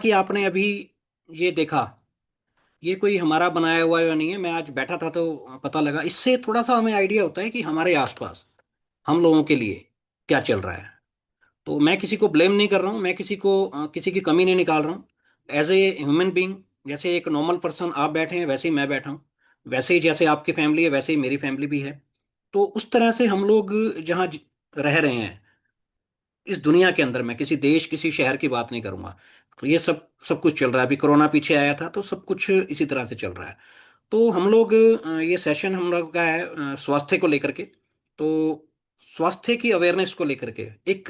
कि आपने अभी ये देखा, ये कोई हमारा बनाया हुआ या नहीं है। मैं आज बैठा था तो पता लगा, इससे थोड़ा सा हमें आइडिया होता है कि हमारे आसपास हम लोगों के लिए क्या चल रहा है। तो मैं किसी को ब्लेम नहीं कर रहा हूँ, मैं किसी को किसी की कमी नहीं निकाल रहा हूँ। एज ए ह्यूमन बीइंग, जैसे एक नॉर्मल पर्सन आप बैठे हैं वैसे ही मैं बैठा हूँ। वैसे ही जैसे आपकी फैमिली है वैसे ही मेरी फैमिली भी है। तो उस तरह से हम लोग जहाँ रह रहे हैं इस दुनिया के अंदर, मैं किसी देश किसी शहर की बात नहीं करूंगा। तो ये सब सब कुछ चल रहा है। अभी कोरोना पीछे आया था तो सब कुछ इसी तरह से चल रहा है। तो हम लोग ये सेशन हम लोग का है स्वास्थ्य को लेकर के। तो स्वास्थ्य की अवेयरनेस को लेकर के, एक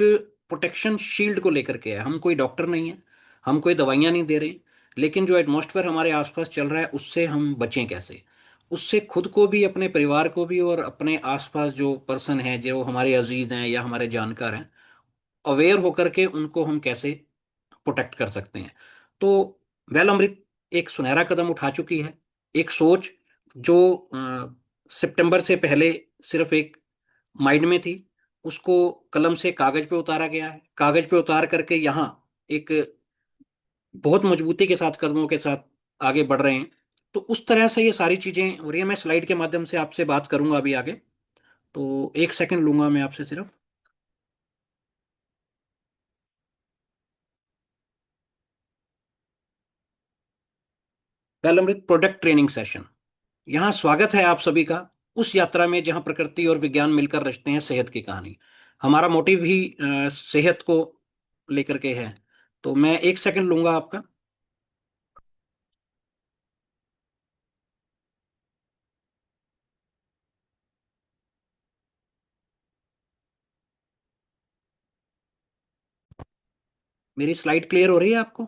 प्रोटेक्शन शील्ड को लेकर के है। हम कोई डॉक्टर नहीं है, हम कोई दवाइयां नहीं दे रहे, लेकिन जो एटमॉस्फेयर हमारे आसपास चल रहा है उससे हम बचें कैसे। उससे खुद को भी, अपने परिवार को भी, और अपने आसपास जो पर्सन हैं जो हमारे अजीज हैं या हमारे जानकार हैं, अवेयर होकर के उनको हम कैसे प्रोटेक्ट कर सकते हैं। तो वेल अमृत एक सुनहरा कदम उठा चुकी है। एक सोच जो सितंबर से पहले सिर्फ एक माइंड में थी, उसको कलम से कागज पे उतारा गया है। कागज पे उतार करके यहाँ एक बहुत मजबूती के साथ, कदमों के साथ आगे बढ़ रहे हैं। तो उस तरह से ये सारी चीजें हो रही है। मैं स्लाइड के माध्यम से आपसे बात करूंगा अभी आगे। तो एक सेकंड लूंगा मैं आपसे सिर्फ। वेल अमृत प्रोडक्ट ट्रेनिंग सेशन, यहाँ स्वागत है आप सभी का उस यात्रा में जहाँ प्रकृति और विज्ञान मिलकर रचते हैं सेहत की कहानी। हमारा मोटिव ही सेहत को लेकर के है। तो मैं एक सेकंड लूंगा आपका। मेरी स्लाइड क्लियर हो रही है आपको?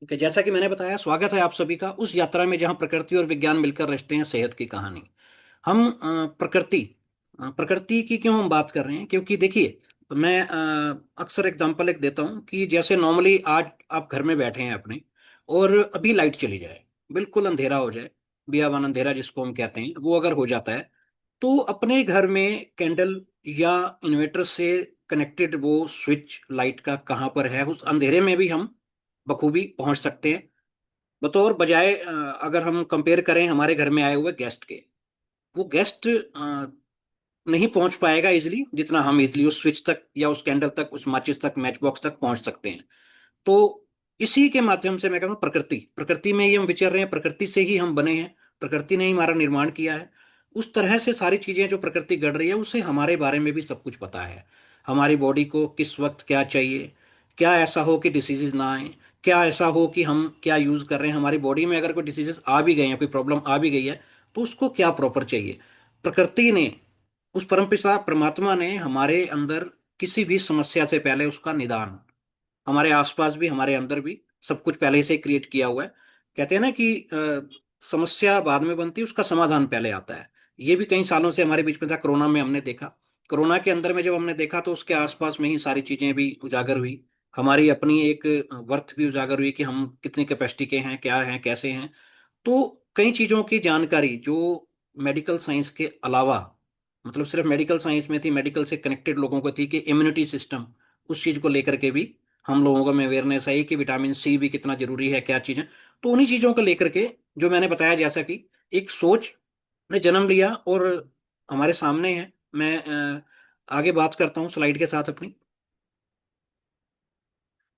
ठीक है, जैसा कि मैंने बताया, स्वागत है आप सभी का उस यात्रा में जहाँ प्रकृति और विज्ञान मिलकर रचते हैं सेहत की कहानी। हम प्रकृति की क्यों हम बात कर रहे हैं, क्योंकि देखिए, मैं अक्सर एग्जांपल एक देता हूँ कि जैसे नॉर्मली आज आप घर में बैठे हैं अपने, और अभी लाइट चली जाए, बिल्कुल अंधेरा हो जाए, बियाबान अंधेरा जिसको हम कहते हैं, वो अगर हो जाता है, तो अपने घर में कैंडल या इन्वर्टर से कनेक्टेड वो स्विच लाइट का कहाँ पर है, उस अंधेरे में भी हम बखूबी पहुंच सकते हैं। बतौर बजाय अगर हम कंपेयर करें हमारे घर में आए हुए गेस्ट के, वो गेस्ट नहीं पहुंच पाएगा इजिली जितना हम इजिली उस स्विच तक या उस कैंडल तक, उस माचिस तक, मैच बॉक्स तक पहुंच सकते हैं। तो इसी के माध्यम से मैं कहूँ, प्रकृति प्रकृति में ही हम विचर रहे हैं, प्रकृति से ही हम बने हैं, प्रकृति ने ही हमारा निर्माण किया है। उस तरह से सारी चीजें जो प्रकृति गढ़ रही है, उससे हमारे बारे में भी सब कुछ पता है। हमारी बॉडी को किस वक्त क्या चाहिए, क्या ऐसा हो कि डिसीजेज ना आए, क्या ऐसा हो कि हम क्या यूज कर रहे हैं, हमारी बॉडी में अगर कोई डिसीजेस आ भी गए हैं, कोई प्रॉब्लम आ भी गई है, तो उसको क्या प्रॉपर चाहिए। प्रकृति ने, उस परमपिता परमात्मा ने हमारे अंदर किसी भी समस्या से पहले उसका निदान, हमारे आसपास भी हमारे अंदर भी सब कुछ पहले से क्रिएट किया हुआ है। कहते हैं ना कि समस्या बाद में बनती है, उसका समाधान पहले आता है। ये भी कई सालों से हमारे बीच में था, कोरोना में हमने देखा। कोरोना के अंदर में जब हमने देखा तो उसके आसपास में ही सारी चीजें भी उजागर हुई। हमारी अपनी एक वर्थ भी उजागर हुई कि हम कितनी कैपेसिटी के हैं, क्या हैं, कैसे हैं। तो कई चीजों की जानकारी जो मेडिकल साइंस के अलावा, मतलब सिर्फ मेडिकल साइंस में थी, मेडिकल से कनेक्टेड लोगों को थी, कि इम्यूनिटी सिस्टम, उस चीज को लेकर के भी हम लोगों को में अवेयरनेस आई कि विटामिन सी भी कितना जरूरी है, क्या चीजें। तो उन्हीं चीजों को लेकर के जो मैंने बताया, जैसा कि एक सोच ने जन्म लिया और हमारे सामने है। मैं आगे बात करता हूँ स्लाइड के साथ अपनी।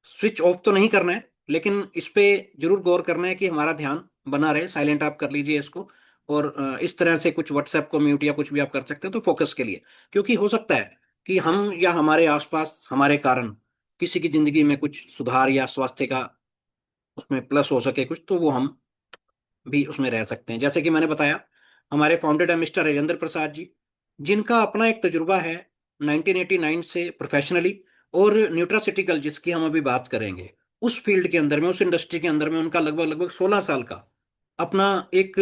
स्विच ऑफ तो नहीं करना है, लेकिन इस पे जरूर गौर करना है कि हमारा ध्यान बना रहे। साइलेंट आप कर लीजिए इसको, और इस तरह से कुछ व्हाट्सएप को म्यूट या कुछ भी आप कर सकते हैं तो फोकस के लिए। क्योंकि हो सकता है कि हम या हमारे आसपास हमारे कारण किसी की जिंदगी में कुछ सुधार या स्वास्थ्य का उसमें प्लस हो सके कुछ, तो वो हम भी उसमें रह सकते हैं। जैसे कि मैंने बताया, हमारे फाउंडेड है मिस्टर राजेंद्र प्रसाद जी, जिनका अपना एक तजुर्बा है 1989 से प्रोफेशनली, और न्यूट्रासिटिकल जिसकी हम अभी बात करेंगे, उस फील्ड के अंदर में, उस इंडस्ट्री के अंदर में उनका लगभग लगभग 16 साल का अपना एक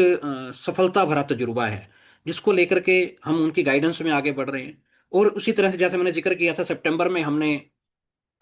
सफलता भरा तजुर्बा है, जिसको लेकर के हम उनकी गाइडेंस में आगे बढ़ रहे हैं। और उसी तरह से जैसे मैंने जिक्र किया था, सितंबर में हमने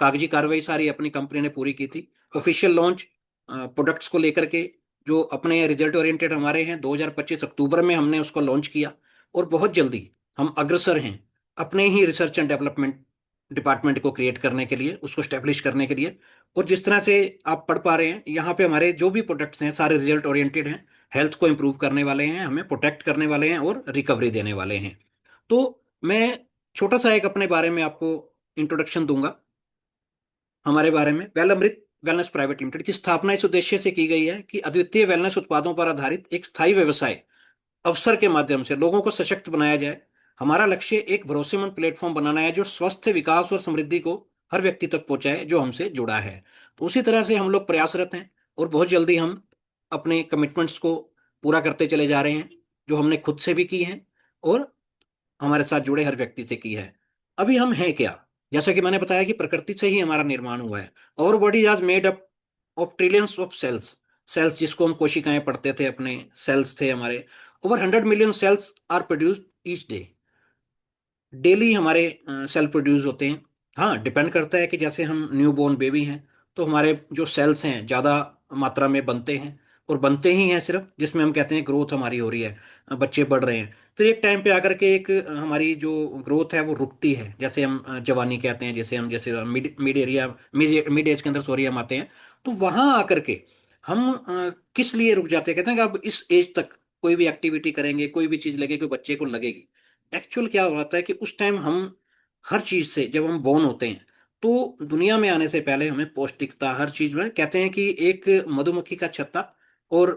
कागजी कार्रवाई सारी अपनी कंपनी ने पूरी की थी। ऑफिशियल लॉन्च प्रोडक्ट्स को लेकर के जो अपने रिजल्ट ओरिएंटेड हमारे हैं, 2025 अक्टूबर में हमने उसको लॉन्च किया। और बहुत जल्दी हम अग्रसर हैं अपने ही रिसर्च एंड डेवलपमेंट डिपार्टमेंट को क्रिएट करने के लिए, उसको स्टेब्लिश करने के लिए। और जिस तरह से आप पढ़ पा रहे हैं, यहाँ पे हमारे जो भी प्रोडक्ट्स हैं सारे रिजल्ट ओरिएंटेड हैं, हेल्थ को इम्प्रूव करने वाले हैं, हमें प्रोटेक्ट करने वाले हैं और रिकवरी देने वाले हैं। तो मैं छोटा सा एक अपने बारे में आपको इंट्रोडक्शन दूंगा हमारे बारे में। वेल अमृत वेलनेस प्राइवेट लिमिटेड की स्थापना इस उद्देश्य से की गई है कि अद्वितीय वेलनेस उत्पादों पर आधारित एक स्थायी व्यवसाय अवसर के माध्यम से लोगों को सशक्त बनाया जाए। हमारा लक्ष्य एक भरोसेमंद प्लेटफॉर्म बनाना है जो स्वस्थ विकास और समृद्धि को हर व्यक्ति तक पहुंचाए जो हमसे जुड़ा है। तो उसी तरह से हम लोग प्रयासरत हैं और बहुत जल्दी हम अपने कमिटमेंट्स को पूरा करते चले जा रहे हैं, जो हमने खुद से भी की हैं और हमारे साथ जुड़े हर व्यक्ति से की है। अभी हम हैं क्या? जैसा कि मैंने बताया कि प्रकृति से ही हमारा निर्माण हुआ है। और body is made up of trillions of cells. Cells जिसको हम कोशिकाएं पढ़ते थे, अपने सेल्स थे हमारे। Over 100 million cells are produced each day. Daily हमारे सेल प्रोड्यूस होते हैं। हाँ, डिपेंड करता है कि जैसे हम न्यू बोर्न बेबी हैं तो हमारे जो सेल्स हैं ज़्यादा मात्रा में बनते हैं, और बनते ही हैं सिर्फ जिसमें हम कहते हैं ग्रोथ हमारी हो रही है, बच्चे बढ़ रहे हैं। फिर एक टाइम पे आकर के एक हमारी जो ग्रोथ है वो रुकती है, जैसे हम जवानी कहते हैं, जैसे हम जैसे mid mid area mid age के अंदर सॉरी हम आते हैं। तो वहाँ आकर के हम किस लिए रुक जाते हैं? कहते हैं कि अब इस एज तक कोई भी एक्टिविटी करेंगे, कोई भी चीज़ लगेगी, कोई बच्चे को लगेगी। एक्चुअल क्या होता है कि उस टाइम हम हर चीज से, जब हम बोर्न होते हैं तो दुनिया में आने से पहले हमें पौष्टिकता हर चीज में, कहते हैं कि एक मधुमक्खी का छत्ता और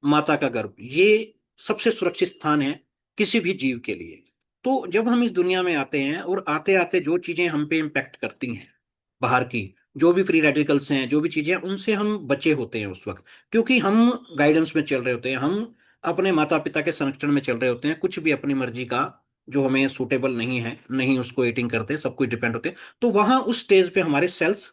माता का गर्भ, ये सबसे सुरक्षित स्थान है किसी भी जीव के लिए। तो जब हम इस दुनिया में आते हैं और आते आते जो चीजें हम पे इम्पेक्ट करती हैं बाहर की, जो भी फ्री रेडिकल्स हैं, जो भी चीजें हैं, उनसे हम बचे होते हैं उस वक्त, क्योंकि हम गाइडेंस में चल रहे होते हैं, हम अपने माता पिता के संरक्षण में चल रहे होते हैं, कुछ भी अपनी मर्जी का जो हमें सूटेबल नहीं है नहीं उसको ईटिंग करते, सब कुछ डिपेंड होते हैं। तो वहां उस स्टेज पे हमारे सेल्स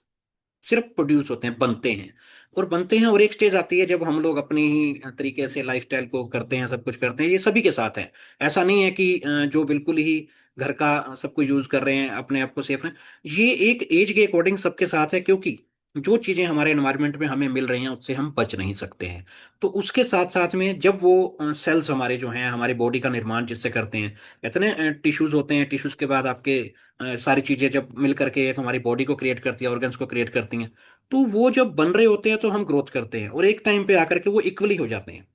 सिर्फ प्रोड्यूस होते हैं, बनते हैं और बनते हैं। और एक स्टेज आती है जब हम लोग अपनी ही तरीके से लाइफस्टाइल को करते हैं, सब कुछ करते हैं, ये सभी के साथ है। ऐसा नहीं है कि जो बिल्कुल ही घर का सब कुछ यूज कर रहे हैं अपने आप को सेफ रहे। ये एक एज के अकॉर्डिंग सबके साथ है, क्योंकि जो चीजें हमारे एनवायरनमेंट में हमें मिल रही हैं उससे हम बच नहीं सकते हैं। तो उसके साथ साथ में जब वो सेल्स हमारे जो हैं हमारी बॉडी का निर्माण जिससे करते हैं, इतने टिश्यूज होते हैं, टिश्यूज के बाद आपके सारी चीजें जब मिल करके एक हमारी बॉडी को क्रिएट करती है, ऑर्गन्स को क्रिएट करती हैं। तो वो जब बन रहे होते हैं तो हम ग्रोथ करते हैं, और एक टाइम पे आकर के वो इक्वली हो जाते हैं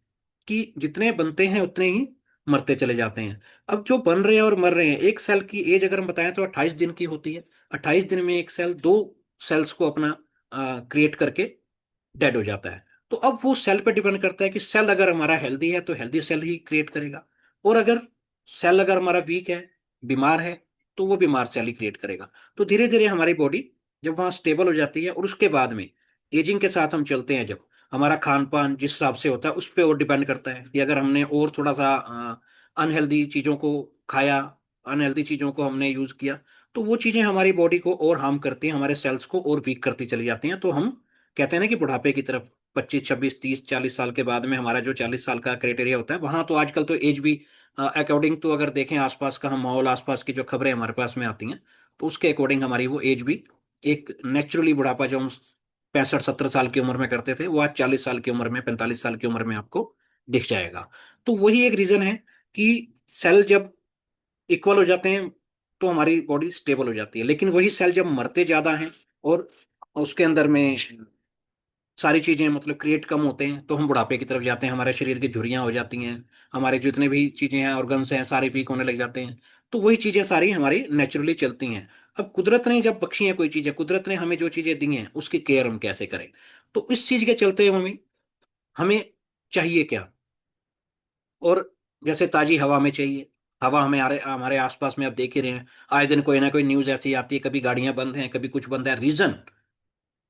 कि जितने बनते हैं उतने ही मरते चले जाते हैं। अब जो बन रहे हैं और मर रहे हैं, एक सेल की एज अगर हम बताएं तो 28 दिन की होती है। 28 दिन में एक सेल दो सेल्स को अपना क्रिएट करके डेड हो जाता है। तो अब वो सेल पे डिपेंड करता है कि सेल अगर हमारा हेल्दी है तो हेल्दी सेल ही क्रिएट करेगा, और अगर सेल अगर हमारा वीक है, बीमार है, तो वो बीमार सेल ही क्रिएट करेगा। तो धीरे धीरे हमारी बॉडी जब वहाँ स्टेबल हो जाती है, और उसके बाद में एजिंग के साथ हम चलते हैं, जब हमारा खान पान जिस हिसाब से होता है उस पर और डिपेंड करता है कि अगर हमने और थोड़ा सा अनहेल्दी चीज़ों को खाया, अनहेल्दी चीज़ों को हमने यूज़ किया, तो वो चीज़ें हमारी बॉडी को और हार्म करती हैं, हमारे सेल्स को और वीक करती चली जाती हैं। तो हम कहते हैं ना कि बुढ़ापे की तरफ 25 26 30 40 साल के बाद में हमारा जो 40 साल का क्राइटेरिया होता है, वहां तो आजकल तो एज भी अकॉर्डिंग टू, अगर देखें आसपास का हम माहौल, आसपास की जो खबरें हमारे पास में आती हैं, तो उसके अकॉर्डिंग हमारी वो एज भी एक नेचुरली बुढ़ापा जो हम 65 70 साल की उम्र में करते थे, वो आज 40 साल की उम्र में, 45 साल की उम्र में आपको दिख जाएगा। तो वही एक रीजन है कि सेल जब इक्वल हो जाते हैं तो हमारी बॉडी स्टेबल हो जाती है। लेकिन वही सेल जब मरते ज्यादा हैं और उसके अंदर में सारी चीजें मतलब क्रिएट कम होते हैं, तो हम बुढ़ापे की तरफ जाते हैं, हमारे शरीर की झुर्रियां हो जाती हैं, हमारे जितने भी चीजें हैं, ऑर्गन्स हैं, सारे वीक होने लग जाते हैं। तो वही चीजें सारी हमारी नेचुरली चलती हैं। अब कुदरत ने जब बख्शी है कोई चीजें, कुदरत ने हमें जो चीजें दी हैं उसकी केयर हम कैसे करें? तो इस चीज के चलते हमें हमें चाहिए क्या? और जैसे ताजी हवा में चाहिए, हवा हमें हमारे आसपास में आप देख ही रहे हैं, आए दिन कोई ना कोई न्यूज ऐसी आती है, कभी गाड़ियां बंद हैं, कभी कुछ बंद है, रीजन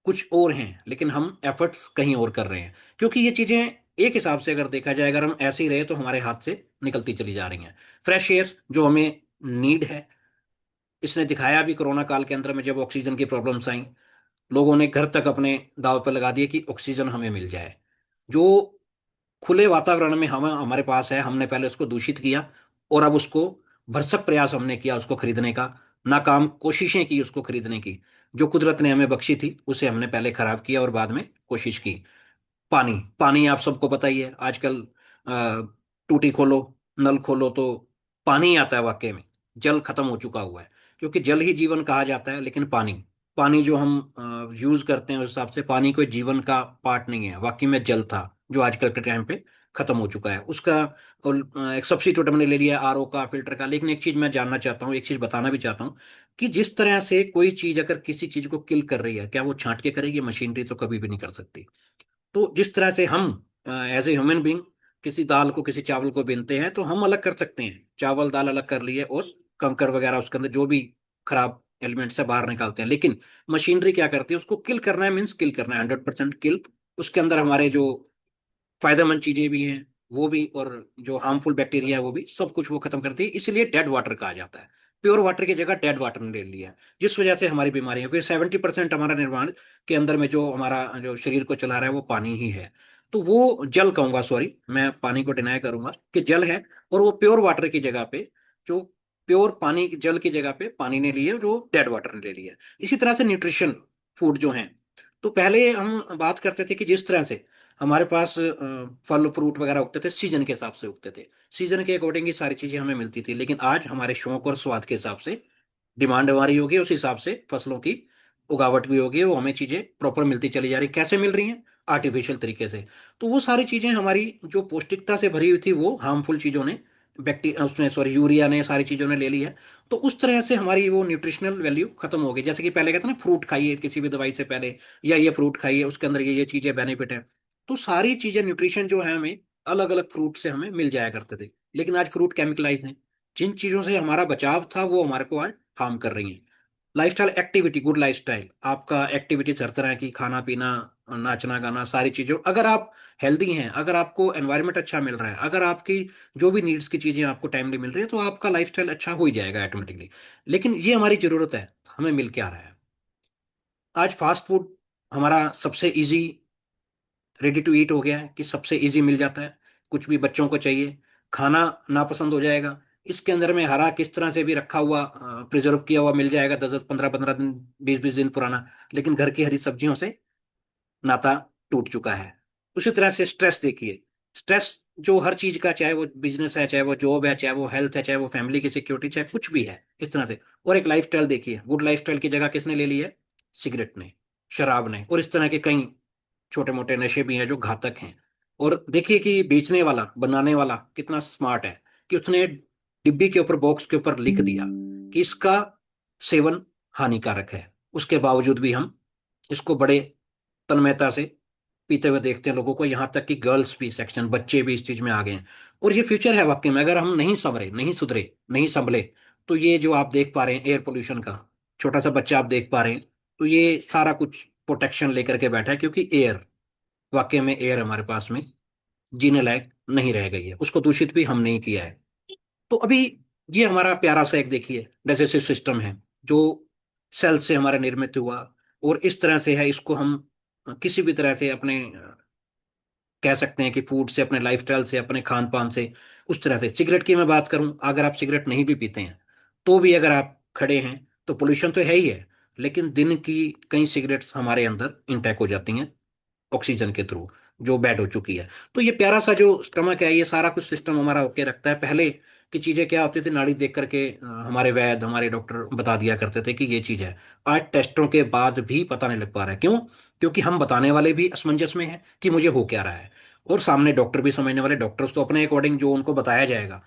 कुछ और हैं, लेकिन हम एफर्ट्स कहीं और कर रहे हैं। क्योंकि ये चीजें एक हिसाब से अगर देखा जाए, अगर हम ऐसे ही रहे तो हमारे हाथ से निकलती चली जा रही हैं। फ्रेश एयर जो हमें नीड है, इसने दिखाया भी कोरोना काल के अंदर में, जब ऑक्सीजन की प्रॉब्लम्स आई, लोगों ने घर तक अपने दांव पर लगा दिए कि ऑक्सीजन हमें मिल जाए। जो खुले वातावरण में हम हमारे पास है, हमने पहले उसको दूषित किया, और अब उसको भरसक प्रयास हमने किया उसको खरीदने का, नाकाम कोशिशें की उसको खरीदने की। जो कुदरत ने हमें बख्शी थी उसे हमने पहले खराब किया और बाद में कोशिश की। पानी, पानी आप सबको पता ही है आजकल, टूटी खोलो, नल खोलो तो पानी ही आता है, वाकई में जल खत्म हो चुका हुआ है। क्योंकि जल ही जीवन कहा जाता है, लेकिन पानी, पानी जो हम यूज करते हैं उस हिसाब से पानी कोई जीवन का पार्ट नहीं है, वाकई में जल था जो आजकल के टाइम पे खत्म हो चुका है उसका। और एक सब्स्टिट्यूट हमने ले लिया आरओ का, फिल्टर का। लेकिन एक चीज मैं जानना चाहता हूँ, एक चीज बताना भी चाहता हूँ, कि जिस तरह से कोई चीज अगर किसी चीज को किल कर रही है, क्या वो छांट के करेगी? मशीनरी तो कभी भी नहीं कर सकती। तो जिस तरह से हम एज ए ह्यूमन बींग किसी दाल को, किसी चावल को बीनते हैं, तो हम अलग कर सकते हैं, चावल दाल अलग कर लिए और कंकड़ वगैरह उसके अंदर जो भी खराब एलिमेंट्स है बाहर निकालते हैं। लेकिन मशीनरी क्या करती है? उसको किल करना है, मीन्स किल करना है, 100% किल। उसके अंदर हमारे जो फायदेमंद चीजें भी हैं वो भी, और जो हार्मफुल बैक्टीरिया है वो भी, सब कुछ वो खत्म करती है। इसलिए डेड वाटर कहा जाता है। प्योर वाटर की जगह डेड वाटर ने ले लिया है, जिस वजह से हमारी बीमारियां, क्योंकि 70% हमारा निर्माण के अंदर में जो हमारा जो शरीर को चला रहा है वो पानी ही है। तो वो जल कहूंगा, सॉरी मैं पानी को डिनाई करूंगा कि जल है। और वो प्योर वाटर की जगह पे, जो प्योर पानी जल की जगह पे पानी ने लिए, जो डेड वाटर ने ले लिया। इसी तरह से न्यूट्रिशन फूड जो है, तो पहले हम बात करते थे कि जिस तरह से हमारे पास फल फ्रूट वगैरह उगते थे, सीजन के हिसाब से उगते थे, सीजन के अकॉर्डिंग ही सारी चीजें हमें मिलती थी। लेकिन आज हमारे शौक और स्वाद के हिसाब से डिमांड हमारी होगी, उस हिसाब से फसलों की उगावट भी होगी, वो हमें चीजें प्रॉपर मिलती चली जा रही। कैसे मिल रही हैं? आर्टिफिशियल तरीके से। तो वो सारी चीजें हमारी जो पौष्टिकता से भरी हुई थी, वो हार्मफुल चीजों ने, बैक्टीरिया उसमें, सॉरी यूरिया ने, सारी चीजों ने ले ली है। तो उस तरह से हमारी वो न्यूट्रिशनल वैल्यू खत्म हो गई। जैसे कि पहले कहते हैं ना, फ्रूट खाइए किसी भी दवाई से पहले, या ये फ्रूट खाइए उसके अंदर ये चीजें बेनिफिट है। तो सारी चीजें न्यूट्रिशन जो है हमें अलग अलग फ्रूट से हमें मिल जाया करते थे। लेकिन आज फ्रूट केमिकलाइज हैं। जिन चीजों से हमारा बचाव था वो हमारे को आज हार्म कर रही हैं। लाइफस्टाइल एक्टिविटी, गुड लाइफस्टाइल, आपका एक्टिविटीज हर तरह की, खाना पीना, नाचना गाना, सारी चीजें, अगर आप हेल्दी हैं, अगर आपको एनवायरनमेंट अच्छा मिल रहा है, अगर आपकी जो भी नीड्स की चीजें आपको टाइमली मिल रही है, तो आपका लाइफस्टाइल अच्छा हो ही जाएगा ऑटोमेटिकली। लेकिन ये हमारी जरूरत है, हमें मिल क्या रहा है? आज फास्ट फूड हमारा सबसे इजी, रेडी टू ईट हो गया है, कि सबसे इजी मिल जाता है। कुछ भी बच्चों को चाहिए, खाना नापसंद हो जाएगा, इसके अंदर में हरा किस तरह से भी रखा हुआ, प्रिजर्व किया हुआ मिल जाएगा, 10 10 15 15 दिन, 20 20 दिन पुराना। लेकिन घर की हरी सब्जियों से नाता टूट चुका है। उसी तरह से स्ट्रेस देखिए, स्ट्रेस जो हर चीज का, चाहे वो बिजनेस है, चाहे वो जॉब है, चाहे वो हेल्थ है, चाहे वो फैमिली की सिक्योरिटी, चाहे कुछ भी है, इस तरह से। और एक लाइफस्टाइल देखिए, गुड लाइफस्टाइल की जगह किसने ले ली है? सिगरेट ने, शराब ने, और इस तरह के कई छोटे मोटे नशे भी हैं जो घातक हैं। और देखिए कि बेचने वाला, बनाने वाला कितना स्मार्ट है, कि उसने डिब्बी के ऊपर, बॉक्स के ऊपर लिख दिया कि इसका सेवन हानिकारक है। उसके बावजूद भी हम इसको बड़े तन्मयता से पीते हुए देखते हैं लोगों को। यहाँ तक कि गर्ल्स भी, सेक्शन बच्चे भी इस चीज में आ गए हैं। और ये फ्यूचर है वाकई में, अगर हम नहीं संवरे, नहीं सुधरे, नहीं संभले, तो ये जो आप देख पा रहे हैं एयर पोल्यूशन का, छोटा सा बच्चा आप देख पा रहे हैं, तो ये सारा कुछ प्रोटेक्शन लेकर के बैठा है, क्योंकि एयर, वाकई में एयर हमारे पास में जीने लायक नहीं रह गई है, उसको दूषित भी हमने ही किया है। तो अभी ये हमारा प्यारा सा एक देखिए डाइजेस्टिव सिस्टम है, जो सेल से हमारा निर्मित हुआ, और इस तरह से है, इसको हम किसी भी तरह से अपने कह सकते हैं कि फूड से, अपने लाइफस्टाइल से, अपने खान पान से, उस तरह से। सिगरेट की मैं बात करूं, अगर आप सिगरेट नहीं भी पीते हैं, तो भी अगर आप खड़े हैं, तो पोल्यूशन तो है ही है। लेकिन दिन की कई सिगरेट्स हमारे अंदर इंटेक हो जाती हैं ऑक्सीजन के थ्रू, जो बैड हो चुकी है। तो ये प्यारा सा जो स्टमक है, ये सारा कुछ सिस्टम हमारा होके रखता है। पहले की चीजें क्या होती थी, नाड़ी देख करके हमारे वैद्य, हमारे डॉक्टर बता दिया करते थे कि ये चीज है। आज टेस्टों के बाद भी पता नहीं लग पा रहा है। क्यों? क्योंकि हम बताने वाले भी असमंजस में हैं कि मुझे हो क्या रहा है, और सामने डॉक्टर भी समझने वाले, डॉक्टर्स तो अपने अकॉर्डिंग जो उनको बताया जाएगा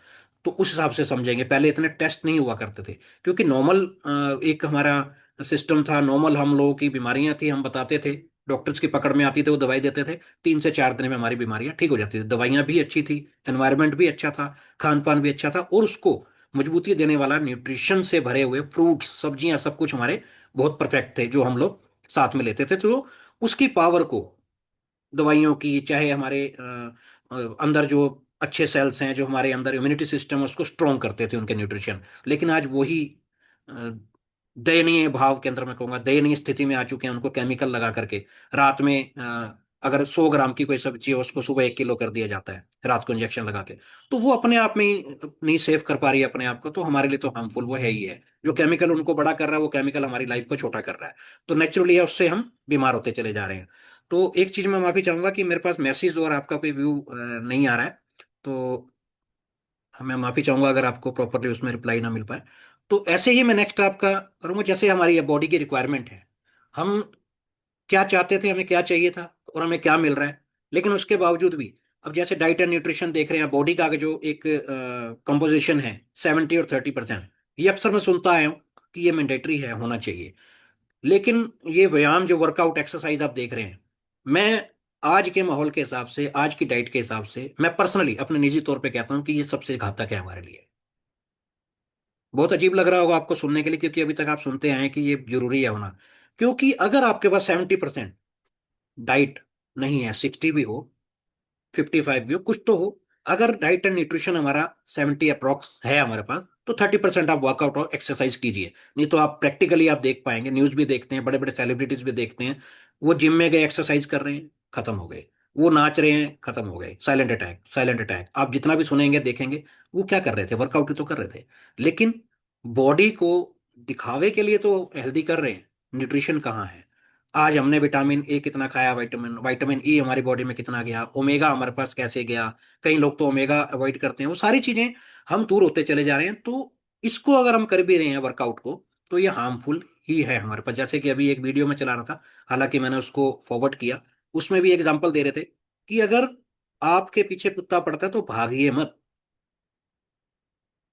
तो उस हिसाब से समझेंगे। पहले इतने टेस्ट नहीं हुआ करते थे, क्योंकि नॉर्मल एक हमारा सिस्टम था, नॉर्मल हम लोगों की बीमारियां थी, हम बताते थे, डॉक्टर्स की पकड़ में आती थी, वो दवाई देते थे, 3 से 4 दिन में हमारी बीमारियां ठीक हो जाती थी। दवाइयां भी अच्छी थी, एनवायरनमेंट भी अच्छा था, खान पान भी अच्छा था, और उसको मजबूती देने वाला न्यूट्रिशन से भरे हुए फ्रूट्स, सब्जियां, सब कुछ हमारे बहुत परफेक्ट थे, जो हम लोग साथ में लेते थे। तो उसकी पावर को, दवाइयों की, चाहे हमारे अंदर जो अच्छे सेल्स हैं, जो हमारे अंदर इम्यूनिटी सिस्टम है, उसको स्ट्रॉन्ग करते थे उनके न्यूट्रिशन। लेकिन आज वही अ, दयनीय भाव के अंदर, मैं कहूँगा दयनीय स्थिति में आ चुके हैं, उनको केमिकल लगा करके। रात में अगर 100 ग्राम की कोई सब्जी है, उसको सुबह 1 किलो कर दिया जाता है, रात को इंजेक्शन लगा के। तो वो अपने आप में ही नहीं सेव कर पा रही है अपने आप को, तो हमारे लिए तो हार्मफुल वो है ही है। जो केमिकल उनको बड़ा कर रहा है, वो केमिकल हमारी लाइफ को छोटा कर रहा है। तो नेचुरली है, उससे हम बीमार होते चले जा रहे हैं। तो एक चीज मैं माफी चाहूंगा कि मेरे पास मैसेज और आपका कोई व्यू नहीं आ रहा है, तो मैं माफी चाहूंगा अगर आपको प्रॉपरली उसमें रिप्लाई ना मिल पाए। तो ऐसे ही मैं नेक्स्ट आपका करूंगा, जैसे हमारी बॉडी की रिक्वायरमेंट है, हम क्या चाहते थे, हमें क्या चाहिए था और हमें क्या मिल रहा है, लेकिन उसके बावजूद भी अब जैसे डाइट एंड न्यूट्रिशन देख रहे हैं, बॉडी का जो एक कंपोजिशन है 70 और 30%, ये अक्सर मैं सुनता आया हूँ कि ये मैंडेटरी है, होना चाहिए। लेकिन ये व्यायाम जो वर्कआउट एक्सरसाइज आप देख रहे हैं, मैं आज के माहौल के हिसाब से, आज की डाइट के हिसाब से, मैं पर्सनली अपने निजी तौर पे कहता हूँ कि ये सबसे घातक है हमारे लिए। बहुत अजीब लग रहा होगा आपको सुनने के लिए, क्योंकि अभी तक आप सुनते आए हैं कि ये जरूरी है होना। क्योंकि अगर आपके पास 70% डाइट नहीं है, 60 भी हो, 55 भी हो, कुछ तो हो, अगर डाइट एंड न्यूट्रिशन हमारा 70 अप्रॉक्स है हमारे पास, तो 30% आप वर्कआउट और एक्सरसाइज कीजिए। नहीं तो आप प्रैक्टिकली आप देख पाएंगे, न्यूज भी देखते हैं, बड़े बड़े सेलिब्रिटीज भी देखते हैं, वो जिम में गए, एक्सरसाइज कर रहे हैं, खत्म हो गए। वो नाच रहे हैं, खत्म हो गए। साइलेंट अटैक, साइलेंट अटैक, आप जितना भी सुनेंगे देखेंगे, वो क्या कर रहे थे, वर्कआउट ही तो कर रहे थे। लेकिन बॉडी को दिखावे के लिए तो हेल्दी कर रहे हैं, न्यूट्रिशन कहाँ है। आज हमने विटामिन ए कितना खाया, विटामिन विटामिन ई हमारी बॉडी में कितना गया, ओमेगा हमारे पास कैसे गया, कई लोग तो ओमेगा अवॉइड करते हैं, वो सारी चीजें हम दूर होते चले जा रहे हैं। तो इसको अगर हम कर भी रहे हैं वर्कआउट को, तो ये हार्मफुल ही है हमारे पास। जैसे कि अभी एक वीडियो में चला रहा था, हालांकि मैंने उसको फॉरवर्ड किया, उसमें भी एग्जांपल दे रहे थे कि अगर आपके पीछे कुत्ता पड़ता है तो भागिए मत,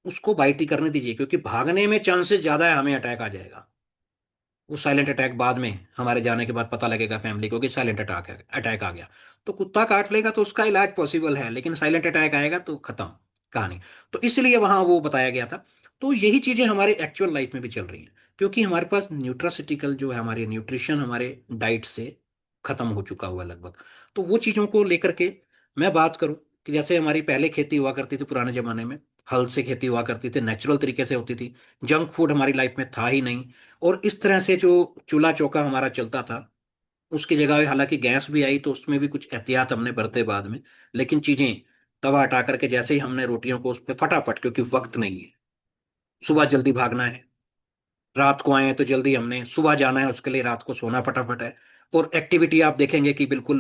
उसको बाइट ही करने दीजिए, क्योंकि भागने में चांसेस ज्यादा है हमें अटैक आ जाएगा। वो साइलेंट अटैक बाद में हमारे जाने के बाद पता लगेगा फैमिली को कि साइलेंट अटैक आ गया। तो कुत्ता काट लेगा तो उसका इलाज पॉसिबल है, लेकिन साइलेंट अटैक आएगा तो खत्म कहानी। तो इसलिए वहां वो बताया गया था। तो यही चीजें हमारे एक्चुअल लाइफ में भी चल रही हैं, क्योंकि हमारे पास न्यूट्रासिटिकल जो है, हमारे न्यूट्रिशन हमारे डाइट से खत्म हो चुका हुआ है लगभग। तो वो चीजों को लेकर के मैं बात करूं कि जैसे हमारी पहले खेती हुआ करती थी पुराने जमाने में, हल से खेती हुआ करती थी, नेचुरल तरीके से होती थी, जंक फूड हमारी लाइफ में था ही नहीं। और इस तरह से जो चूल्हा चौका हमारा चलता था, उसकी जगह हालांकि गैस भी आई, तो उसमें भी कुछ एहतियात हमने बरते बाद में। लेकिन चीजें, तवा हटा करके जैसे ही हमने रोटियों को उस पर फटाफट, क्योंकि वक्त नहीं है, सुबह जल्दी भागना है, रात को आए हैं तो जल्दी हमने सुबह जाना है, उसके लिए रात को सोना फटाफट है। और एक्टिविटी आप देखेंगे कि बिल्कुल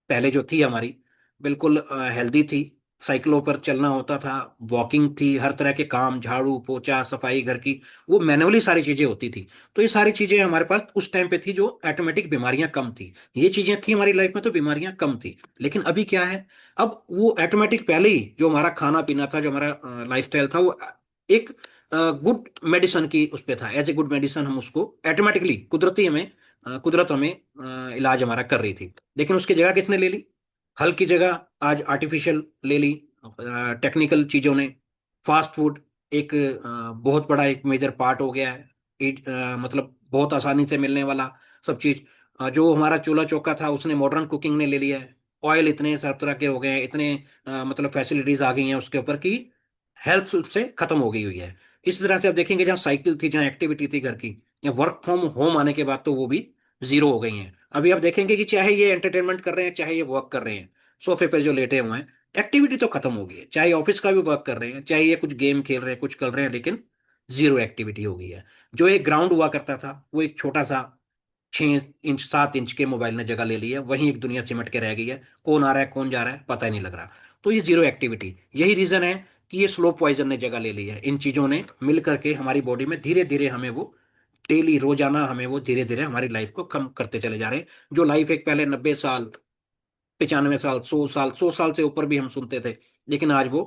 पहले जो थी हमारी, बिल्कुल हेल्दी थी। साइकिलों पर चलना होता था, वॉकिंग थी, हर तरह के काम, झाड़ू पोछा सफाई घर की, वो मैनुअली सारी चीजें होती थी। तो ये सारी चीजें हमारे पास उस टाइम पे थी, जो ऑटोमेटिक बीमारियां कम थी। ये चीजें थी हमारी लाइफ में तो बीमारियां कम थी। लेकिन अभी क्या है, अब वो ऑटोमेटिक पहले ही जो हमारा खाना पीना था, जो हमारा लाइफस्टाइल था, वो एक गुड मेडिसन की उस पे था, एज ए गुड मेडिसन हम उसको ऑटोमेटिकली, कुदरती हमें कुदरत हमें इलाज हमारा कर रही थी। लेकिन उसकी जगह किसने ले ली, हल की जगह आज आर्टिफिशियल ले ली, टेक्निकल चीजों ने। फास्ट फूड एक बहुत बड़ा एक मेजर पार्ट हो गया है। मतलब बहुत आसानी से मिलने वाला सब चीज। जो हमारा चूल्हा चौका था, उसने मॉडर्न कुकिंग ने ले लिया है। ऑयल इतने सब तरह के हो गए हैं, इतने मतलब फैसिलिटीज आ गई हैं उसके ऊपर की, हेल्थ उससे खत्म हो गई हुई है। इस तरह से आप देखेंगे, जहाँ साइकिल थी, जहाँ एक्टिविटी थी घर की, या वर्क फ्रॉम होम आने के बाद तो वो भी जीरो हो गई हैं। अभी आप देखेंगे कि चाहे ये एंटरटेनमेंट कर रहे हैं, चाहे ये वर्क कर रहे हैं, सोफे पर जो लेटे हुए हैं, एक्टिविटी तो खत्म हो गई है। चाहे ऑफिस का भी वर्क कर रहे हैं, चाहे ये कुछ गेम खेल रहे हैं, कुछ कर रहे हैं, लेकिन जीरो एक्टिविटी हो गई है। जो एक ग्राउंड हुआ करता था, वो एक छोटा सा 6 इंच 7 इंच के मोबाइल ने जगह ले ली है, वहीं एक दुनिया सिमट के रह गई है। कौन आ रहा है कौन जा रहा है पता ही नहीं लग रहा। तो ये जीरो एक्टिविटी, यही रीजन है कि ये स्लो पॉइजन ने जगह ले ली है। इन चीजों ने मिल करके हमारी बॉडी में धीरे धीरे हमें वो डेली रोजाना हमें वो धीरे धीरे हमारी लाइफ को कम करते चले जा रहे हैं। जो लाइफ एक पहले 90 साल, 95 साल, 100 साल, 100 साल से ऊपर भी हम सुनते थे, लेकिन आज वो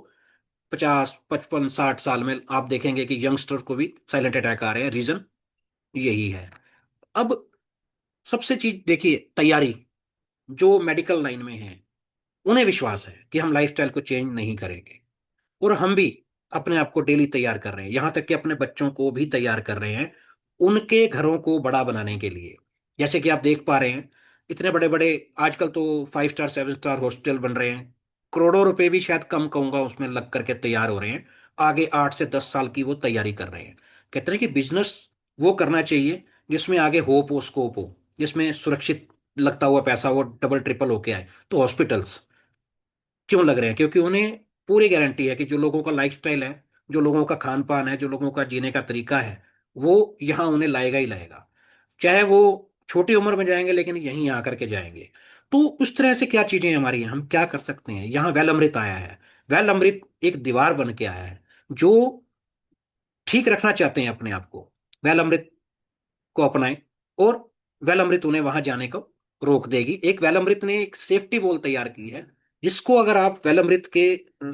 50 55 60 साल में आप देखेंगे कि यंगस्टर को भी साइलेंट अटैक आ रहे हैं। रीजन यही है। अब सबसे चीज देखिए, तैयारी, जो मेडिकल लाइन में है, उन्हें विश्वास है कि हम लाइफस्टाइल को चेंज नहीं करेंगे, और हम भी अपने आप को डेली तैयार कर रहे हैं, यहां तक कि अपने बच्चों को भी तैयार कर रहे हैं उनके घरों को बड़ा बनाने के लिए। जैसे कि आप देख पा रहे हैं, इतने बड़े बड़े आजकल तो 5 स्टार 7 स्टार हॉस्पिटल बन रहे हैं, करोड़ों रुपए भी शायद कम कहूंगा उसमें लग करके तैयार हो रहे हैं। आगे 8 से 10 साल की वो तैयारी कर रहे हैं। कहते हैं कि बिजनेस वो करना चाहिए जिसमें आगे होप हो, स्कोप हो, जिसमें सुरक्षित लगता हुआ पैसा वो डबल ट्रिपल होके आए। तो हॉस्पिटल्स क्यों लग रहे हैं, क्योंकि उन्हें पूरी गारंटी है कि जो लोगों का लाइफस्टाइल है, जो लोगों का खान पान है, जो लोगों का जीने का तरीका है, वो यहाँ उन्हें लाएगा ही लाएगा। चाहे वो छोटी उम्र में जाएंगे, लेकिन यहीं आकर के जाएंगे। तो उस तरह से क्या चीजें हमारी हैं, हम क्या कर सकते हैं। यहाँ वेल अमृत आया है। वेल अमृत एक दीवार बन के आया है, जो ठीक रखना चाहते हैं अपने आप को, वैलमृत को अपनाएं। और वैलमृत उन्हें वहां जाने को रोक देगी। एक वैलमृत ने एक सेफ्टी वॉल तैयार की है, जिसको अगर आप वैलमृत के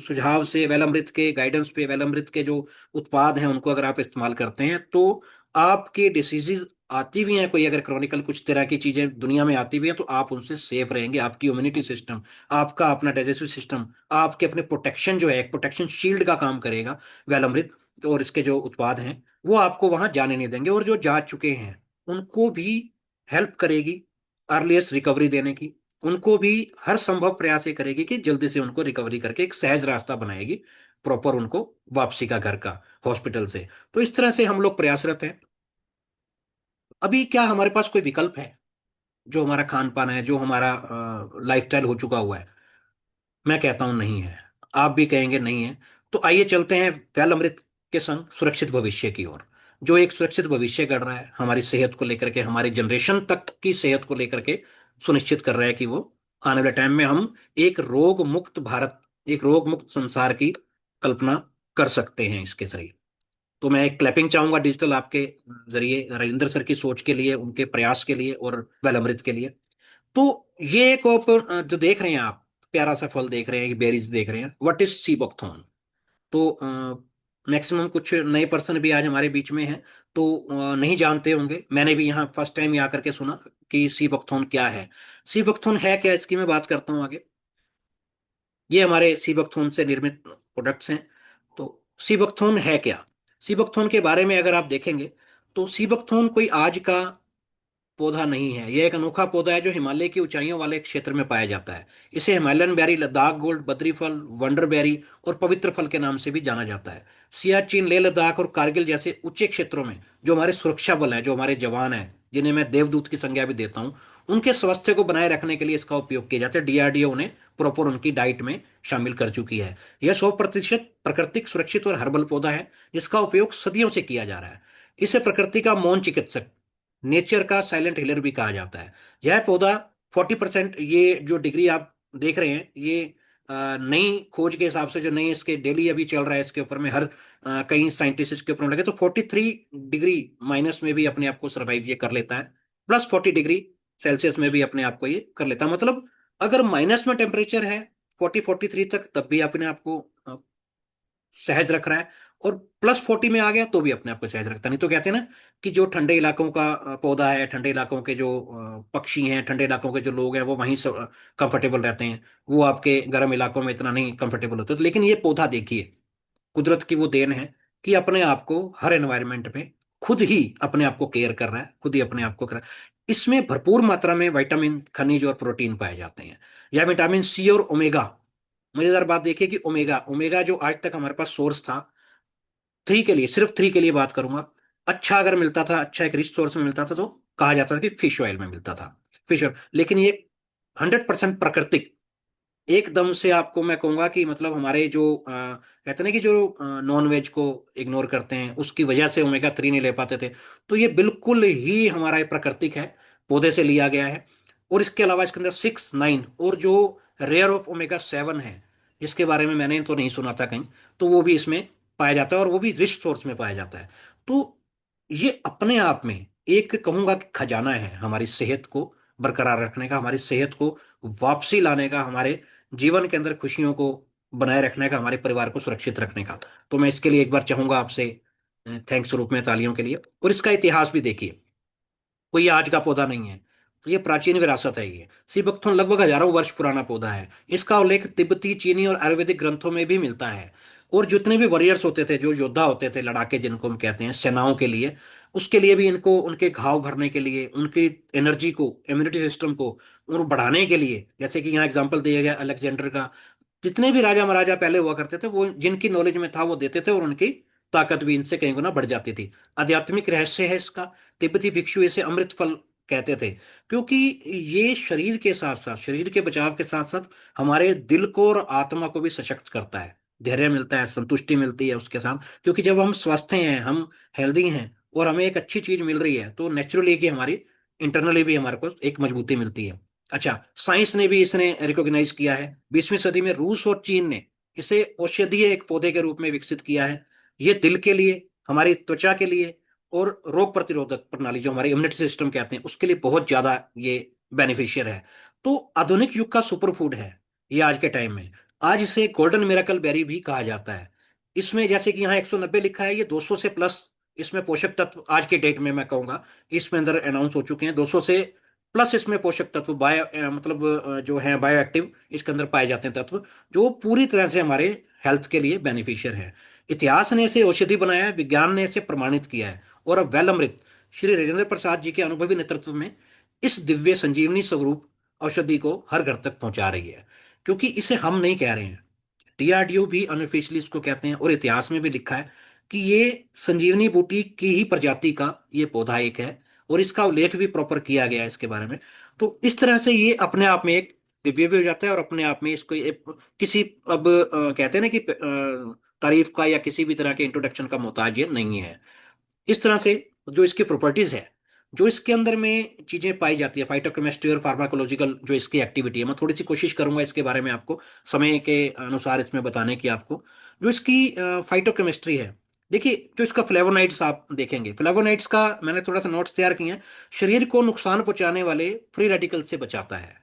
सुझाव से, वैलमृत के गाइडेंस पे, वैलमृत के जो उत्पाद हैं उनको अगर आप इस्तेमाल करते हैं, तो आपके डिसीजेज आती भी हैं, कोई अगर क्रॉनिकल कुछ तरह की चीजें दुनिया में आती भी हैं, तो आप उनसे सेफ रहेंगे। आपकी इम्यूनिटी सिस्टम, आपका अपना डाइजेस्टिव सिस्टम, आपके अपने प्रोटेक्शन जो है, एक प्रोटेक्शन शील्ड का काम करेगा वैलमृत। और इसके जो उत्पाद हैं वो आपको वहां जाने नहीं देंगे, और जो जा चुके हैं उनको भी हेल्प करेगी अर्लीस्ट रिकवरी देने की। उनको भी हर संभव प्रयास ये करेगी कि जल्दी से उनको रिकवरी करके एक सहज रास्ता बनाएगी प्रॉपर उनको वापसी का, घर का, हॉस्पिटल से। तो इस तरह से हम लोग प्रयासरत हैं। अभी क्या हमारे पास कोई विकल्प है? जो हमारा खान पान है, जो हमारा लाइफस्टाइल हो चुका हुआ है, मैं कहता हूं नहीं है। आप भी कहेंगे नहीं है। तो आइए चलते हैं वेल अमृत के संग सुरक्षित भविष्य की ओर, जो एक सुरक्षित भविष्य कर रहा है हमारी सेहत को लेकर के, हमारी जनरेशन तक की सेहत को लेकर के सुनिश्चित कर रहा है कि वो आने वाले टाइम में हम एक रोग मुक्त भारत, एक रोग मुक्त संसार की कल्पना कर सकते हैं इसके जरिए। तो मैं एक क्लैपिंग चाहूंगा डिजिटल आपके जरिए राजेंद्र सर की सोच के लिए, उनके प्रयास के लिए और वेल अमृत के लिए। तो ये एक जो देख रहे हैं आप, प्यारा सा फल देख रहे हैं, बेरीज देख रहे हैं, व्हाट इज सी बकथॉर्न। तो मैक्सिमम कुछ नए पर्सन भी आज हमारे बीच में हैं, तो नहीं जानते होंगे। मैंने भी यहाँ फर्स्ट टाइम यहाँ करके सुना कि सी बकथॉर्न क्या है। सी बकथॉर्न है क्या, इसकी मैं बात करता हूँ आगे। ये हमारे सी बकथॉर्न से निर्मित प्रोडक्ट्स हैं। तो सी बकथॉर्न है क्या? सी बकथॉर्न के बारे में अगर आप देखेंगे, तो सी बकथॉर्न कोई आज का पौधा नहीं है। यह एक अनोखा पौधा है जो हिमालय की ऊंचाइयों वाले क्षेत्र में पाया जाता है। इसे Himalayan berry, Ladakh gold, Badri फल, वंडर बेरी और पवित्र फल के नाम से भी जाना जाता है। सियाचिन, लेह लद्दाख और कारगिल जैसे ऊंचे क्षेत्रों में जो हमारे सुरक्षा बल हैं, जो हमारे जवान हैं, जिन्हें मैं देवदूत की संज्ञा भी देता हूँ, उनके स्वास्थ्य को बनाए रखने के लिए इसका उपयोग किया जाता है। डीआरडीओ ने प्रॉपर उनकी डाइट में शामिल कर चुकी है। यह 100% प्राकृतिक, सुरक्षित और हर्बल पौधा है, जिसका उपयोग सदियों से किया जा रहा है। इसे प्रकृति का मौन चिकित्सक, नेचर का साइलेंट हीलर भी कहा जाता है। यह पौधा 40%, ये जो डिग्री आप देख रहे हैं, ये नई खोज के हिसाब से, जो नई इसके डेली अभी चल रहा है इसके ऊपर में, हर कई साइंटिस्ट इसके ऊपर में लगे, तो 43 डिग्री माइनस में भी अपने आप को सर्वाइव ये कर लेता है। प्लस 40 डिग्री सेल्सियस में भी अपने आप को ये कर लेता है। मतलब अगर माइनस में टेम्परेचर है 40-43 तक, तब भी अपने आप को सहज रख रहा है। और +40 में आ गया तो भी अपने आप को सहज रखता है। नहीं तो कहते हैं ना कि जो ठंडे इलाकों का पौधा है, ठंडे इलाकों के जो पक्षी हैं, ठंडे इलाकों के जो लोग हैं, वो वहीं से कंफर्टेबल रहते हैं, वो आपके गर्म इलाकों में इतना नहीं कंफर्टेबल होते। तो लेकिन ये पौधा देखिए, कुदरत की वो देन है कि अपने आप को हर एनवायरनमेंट में खुद ही अपने आप को केयर कर रहा है, खुद ही अपने आप को कर रहा है। इसमें भरपूर मात्रा में विटामिन, खनिज और प्रोटीन पाए जाते हैं। या विटामिन सी और ओमेगा। मजेदार बात देखिए कि ओमेगा, ओमेगा जो आज तक हमारे पास सोर्स था, थ्री के लिए, सिर्फ थ्री के लिए बात करूंगा, अच्छा अगर मिलता था, अच्छा एक रिच सोर्स में मिलता था, तो कहा जाता था कि फिश ऑयल में मिलता था, फिश ऑयल। लेकिन ये 100% प्राकृतिक, एकदम से आपको मैं कहूंगा कि मतलब हमारे जो कहते हैं ना कि जो नॉन वेज को इग्नोर करते हैं, उसकी वजह से ओमेगा 3 नहीं ले पाते थे। तो ये बिल्कुल ही हमारा ये प्राकृतिक है, पौधे से लिया गया है। और इसके अलावा इसके अंदर 6, 9 और जो रेयर ऑफ ओमेगा 7 है, जिसके बारे में मैंने तो नहीं सुना था कहीं, तो वो भी इसमें पाया जाता है, और वो भी रिच सोर्स में पाया जाता है। तो ये अपने आप में एक कहूंगा कि खजाना है हमारी सेहत को बरकरार रखने का, हमारी सेहत को वापसी लाने का, हमारे जीवन के अंदर खुशियों को बनाए रखने का, हमारे परिवार को सुरक्षित रखने का। तो मैं इसके लिए एक बार चाहूंगा आपसे थैंक्स रूप में तालियों के लिए। और इसका इतिहास भी देखिए, कोई आज का पौधा नहीं है। तो ये प्राचीन विरासत है। ये सीबकथुन लगभग हजारों वर्ष पुराना पौधा है। इसका उल्लेख तिब्बती, चीनी और आयुर्वेदिक ग्रंथों में भी मिलता है। और जितने भी वॉरियर्स होते थे, जो योद्धा होते थे, लड़ाके जिनको हम कहते हैं, सेनाओं के लिए, उसके लिए भी इनको, उनके घाव भरने के लिए, उनकी एनर्जी को, इम्यूनिटी सिस्टम को और बढ़ाने के लिए, जैसे कि यहाँ एग्जाम्पल दिया गया अलेक्जेंडर का, जितने भी राजा महाराजा पहले हुआ करते थे, वो जिनकी नॉलेज में था वो देते थे, और उनकी ताकत भी इनसे कई गुना बढ़ जाती थी। आध्यात्मिक रहस्य है इसका। तिब्बती भिक्षु इसे अमृत फल कहते थे, क्योंकि ये शरीर के साथ साथ, शरीर के बचाव के साथ साथ हमारे दिल को और आत्मा को भी सशक्त करता है। धैर्य मिलता है, संतुष्टि मिलती है उसके साथ। क्योंकि जब हम स्वस्थ हैं, हम हेल्दी हैं, और हमें एक अच्छी चीज मिल रही है, तो नेचुरली कि हमारी इंटरनली भी हमारे को एक मजबूती मिलती है। अच्छा, साइंस ने भी इसने रिकॉग्नाइज किया है। 20वीं सदी में रूस और चीन ने इसे औषधीय एक पौधे के रूप में विकसित किया है। ये दिल के लिए, हमारी त्वचा के लिए और रोग प्रतिरोधक प्रणाली, जो हमारी इम्यूनिटी सिस्टम कहते हैं, उसके लिए बहुत ज्यादा ये बेनिफिशियल है। तो आधुनिक युग का सुपर फूड है ये आज के टाइम में। आज इसे गोल्डन मिरेकल बेरी भी कहा जाता है। इसमें जैसे कि यहाँ 190 लिखा है, ये 200 से प्लस इसमें पोषक तत्व आज के डेट में मैं कहूंगा इसमें अंदर अनाउंस हो चुके हैं। 200 से प्लस इसमें पोषक तत्व बायो मतलब जो है बायो एक्टिव इसके अंदर पाए जाते हैं तत्व, जो पूरी तरह से हमारे हेल्थ के लिए बेनिफिशियल है। इतिहास ने इसे औषधि बनाया है, विज्ञान ने इसे प्रमाणित किया है, और अब वेल अमृत श्री राजेंद्र प्रसाद जी के अनुभवी नेतृत्व में इस दिव्य संजीवनी स्वरूप औषधि को हर घर तक पहुंचा रही है। क्योंकि इसे हम नहीं कह रहे हैं, डीआरडीओ भी अनऑफिशियली इसको कहते हैं, और इतिहास में भी लिखा है कि ये संजीवनी बूटी की ही प्रजाति का ये पौधा एक है, और इसका उल्लेख भी प्रॉपर किया गया है इसके बारे में। तो इस तरह से ये अपने आप में एक दिव्य भी हो जाता है, और अपने आप में इसको किसी अब कहते हैं ना कि तारीफ का या किसी भी तरह के इंट्रोडक्शन का मोहताज ये नहीं है। इस तरह से जो इसकी प्रॉपर्टीज है, जो इसके अंदर में चीजें पाई जाती है, फाइटोकेमिस्ट्री और फार्माकोलॉजिकल जो इसकी एक्टिविटी है, मैं थोड़ी सी कोशिश करूंगा इसके बारे में आपको समय के अनुसार इसमें बताने की आपको। जो इसकी फाइटोकेमिस्ट्री है, देखिए जो इसका फ्लेवोनाइड्स आप देखेंगे, फ्लेवोनाइड्स का मैंने थोड़ा सा नोट्स तैयार किए हैं। शरीर को नुकसान पहुंचाने वाले फ्री रेडिकल से बचाता है।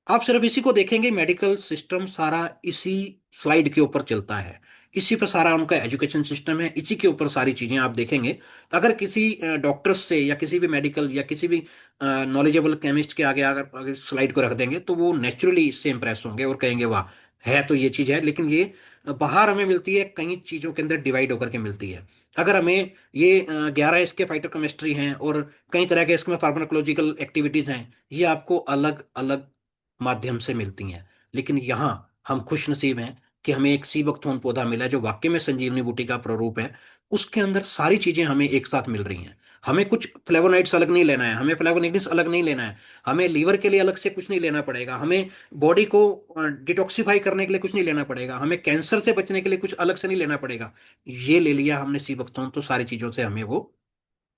आप सिर्फ इसी को देखेंगे, मेडिकल सिस्टम सारा इसी स्लाइड के ऊपर चलता है, इसी पर सारा उनका एजुकेशन सिस्टम है, इसी के ऊपर सारी चीजें आप देखेंगे। अगर किसी डॉक्टर से या किसी भी मेडिकल या किसी भी नॉलेजेबल केमिस्ट के आगे अगर अगर स्लाइड को रख देंगे, तो वो नेचुरली इससे इंप्रेस होंगे और कहेंगे वाह, है तो ये चीज है, लेकिन ये बाहर हमें मिलती है कई चीजों के अंदर डिवाइड होकर के मिलती है। अगर हमें ये 11 इसके फाइटोकेमिस्ट्री हैं और कई तरह के इसमें फार्माकोलॉजिकल एक्टिविटीज हैं, ये आपको अलग अलग माध्यम से मिलती हैं। लेकिन यहाँ हम खुश नसीब हैं कि हमें एक सी बकथोन पौधा मिला है जो वाकई में संजीवनी बूटी का प्रारूप है। उसके अंदर सारी चीजें हमें एक साथ मिल रही हैं। हमें कुछ फ्लेवोनाइड्स अलग नहीं लेना है, हमें फ्लेवोनोइड्स अलग नहीं लेना है, हमें लीवर के लिए अलग से कुछ नहीं लेना पड़ेगा, हमें बॉडी को डिटॉक्सिफाई करने के लिए कुछ नहीं लेना पड़ेगा, हमें कैंसर से बचने के लिए कुछ अलग से नहीं लेना पड़ेगा। ये ले लिया हमने सी बकथोन, तो सारी चीजों से हमें वो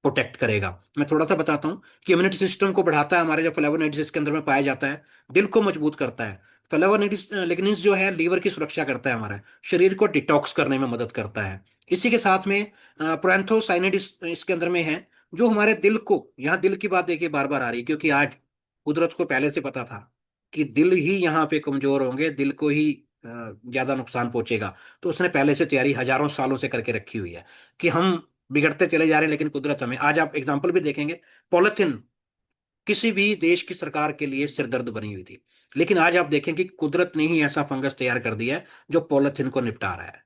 प्रोटेक्ट करेगा। मैं थोड़ा सा बताता हूँ कि इम्यूनिटी सिस्टम को बढ़ाता है, हमारे जो फ्लेवोनॉइड्स इसके अंदर में पाया जाता है, दिल को मजबूत करता है। फ्लेवोनॉइड्स लिग्निन्स जो है लीवर की सुरक्षा करता है, हमारे शरीर को डिटॉक्स करने में मदद करता है। इसी के साथ में प्रोएंथोसाइनिड्स इसके अंदर में है, जो हमारे दिल को, यहाँ दिल की बात देखिए बार बार आ रही है, क्योंकि आज कुदरत को पहले से पता था कि दिल ही यहाँ पे कमजोर होंगे, दिल को ही ज्यादा नुकसान पहुंचेगा। तो उसने पहले से तैयारी हजारों सालों से करके रखी हुई है कि हम बिगड़ते चले जा रहे हैं, लेकिन कुदरत हमें, आज आप एग्जाम्पल भी देखेंगे, पॉलिथीन किसी भी देश की सरकार के लिए सिरदर्द बनी हुई थी, लेकिन आज आप देखें कि कुदरत ने ही ऐसा फंगस तैयार कर दिया है जो पॉलिथीन को निपटा रहा है,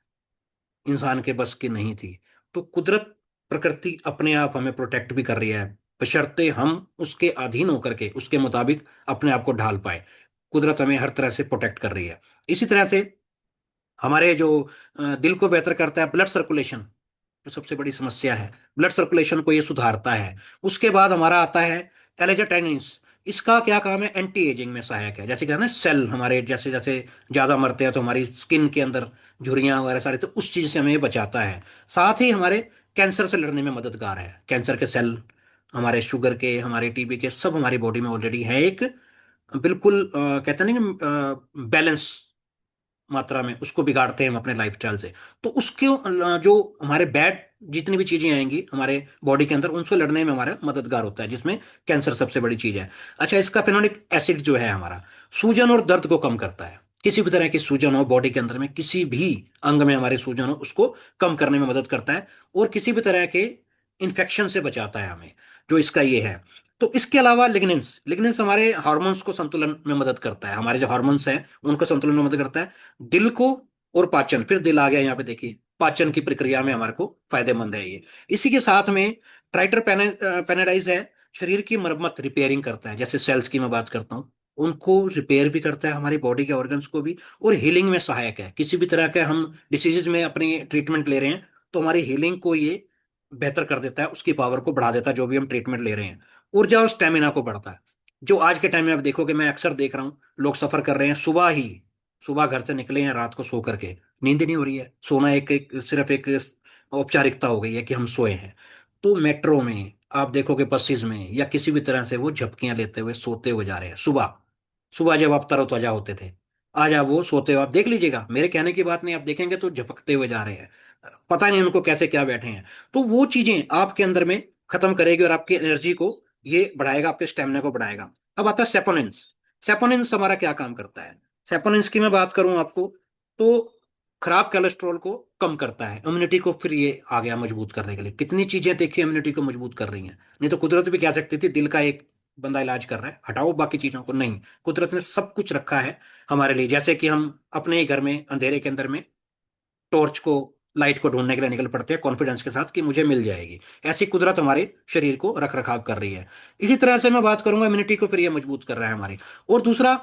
इंसान के बस की नहीं थी। तो कुदरत, प्रकृति अपने आप हमें प्रोटेक्ट भी कर रही है, बशर्ते हम उसके अधीन होकर के उसके मुताबिक अपने आप को ढाल पाए। कुदरत हमें हर तरह से प्रोटेक्ट कर रही है। इसी तरह से हमारे जो दिल को बेहतर करता है, ब्लड सर्कुलेशन जो सबसे बड़ी समस्या है, ब्लड सर्कुलेशन को ये सुधारता है। उसके बाद हमारा आता है एलेजाटाइनिस। इसका क्या काम है, एंटी एजिंग में सहायक है। जैसे क्या है ना, सेल हमारे जैसे जैसे ज्यादा मरते हैं तो हमारी स्किन के अंदर झुर्रियां वगैरह सारी, तो उस चीज से हमें ये बचाता है। साथ ही हमारे कैंसर से लड़ने में मददगार है। कैंसर के सेल हमारे शुगर के, हमारे टीबी के, सब हमारी बॉडी में ऑलरेडी है एक बिल्कुल कहते हैं ना बैलेंस मात्रा में, उसको बिगाड़ते हैं हम अपने लाइफस्टाइल से। तो उसके जो हमारे बैड जितनी भी चीजें आएंगी हमारे बॉडी के अंदर, उनसे लड़ने में हमारा मददगार होता है, जिसमें कैंसर सबसे बड़ी चीज है। अच्छा, इसका फेनोलिक एसिड जो है हमारा सूजन और दर्द को कम करता है। किसी भी तरह की सूजन हो बॉडी के अंदर में, किसी भी अंग में हमारे सूजन हो, उसको कम करने में मदद करता है, और किसी भी तरह के इन्फेक्शन से बचाता है हमें, जो इसका ये है। तो इसके अलावा लिग्नेंस, लिग्नेंस हमारे हार्मोन्स को संतुलन में मदद करता है, हमारे जो हार्मोन्स हैं उनको संतुलन में मदद करता है। दिल को, और पाचन, फिर दिल आ गया यहाँ पे देखिए, पाचन की प्रक्रिया में हमारे को फायदेमंद है ये। इसी के साथ में ट्राइटर पेनेडाइज है, शरीर की मरम्मत रिपेयरिंग करता है। जैसे सेल्स की मैं बात करता हूँ, उनको रिपेयर भी करता है, हमारी बॉडी के ऑर्गन्स को भी, और हीलिंग में सहायक है। किसी भी तरह के हम डिसीजेज में अपनी ट्रीटमेंट ले रहे हैं, तो हमारी हीलिंग को ये बेहतर कर देता है, उसकी पावर को बढ़ा देता है, जो भी हम ट्रीटमेंट ले रहे हैं। ऊर्जा और स्टेमिना को बढ़ता है। जो आज के टाइम में आप देखोगे, मैं अक्सर देख रहा हूँ, लोग सफर कर रहे हैं सुबह ही, सुबह घर से निकले हैं, रात को सो करके नींद ही नहीं हो रही है। सोना सिर्फ एक औपचारिकता हो गई है कि हम सोए हैं। तो मेट्रो में आप देखोगे, बसेस में, या किसी भी तरह से वो झपकियां लेते हुए सोते हुए जा रहे हैं सुबह। सुबह जब आप तरोताजा होते थे, आज आप वो सोते हो, आप देख लीजिएगा, मेरे कहने की बात नहीं, आप देखेंगे तो झपकते हुए जा रहे हैं। पता नहीं उनको कैसे क्या बैठे हैं। तो वो चीजें आपके अंदर में खत्म करेगी और आपकी एनर्जी को ये बढ़ाएगा, आपके स्टेमिना को बढ़ाएगा। अब आता है सेपोनिन्स। सेपोनिन्स हमारा क्या काम करता है? सेपोनिन्स की मैं बात करूं आपको, तो खराब कोलेस्ट्रॉल को कम करता है, इम्यूनिटी को फिर ये आ गया मजबूत करने के लिए। कितनी चीजें देखिए इम्यूनिटी को मजबूत कर रही हैं। नहीं तो कुदरत भी क्या सकती थी, दिल का एक बंदा इलाज कर रहा है, हटाओ बाकी चीजों को। नहीं, कुदरत ने सब कुछ रखा है हमारे लिए। जैसे कि हम अपने ही घर में अंधेरे के अंदर में टॉर्च को, लाइट को ढूंढने के लिए निकल पड़ते हैं कॉन्फिडेंस के साथ कि मुझे मिल जाएगी। ऐसी कुदरत हमारे शरीर को रख रखाव कर रही है। इसी तरह से मैं बात करूंगा, इम्यूनिटी को फिर ये मजबूत कर रहा है हमारी। और दूसरा,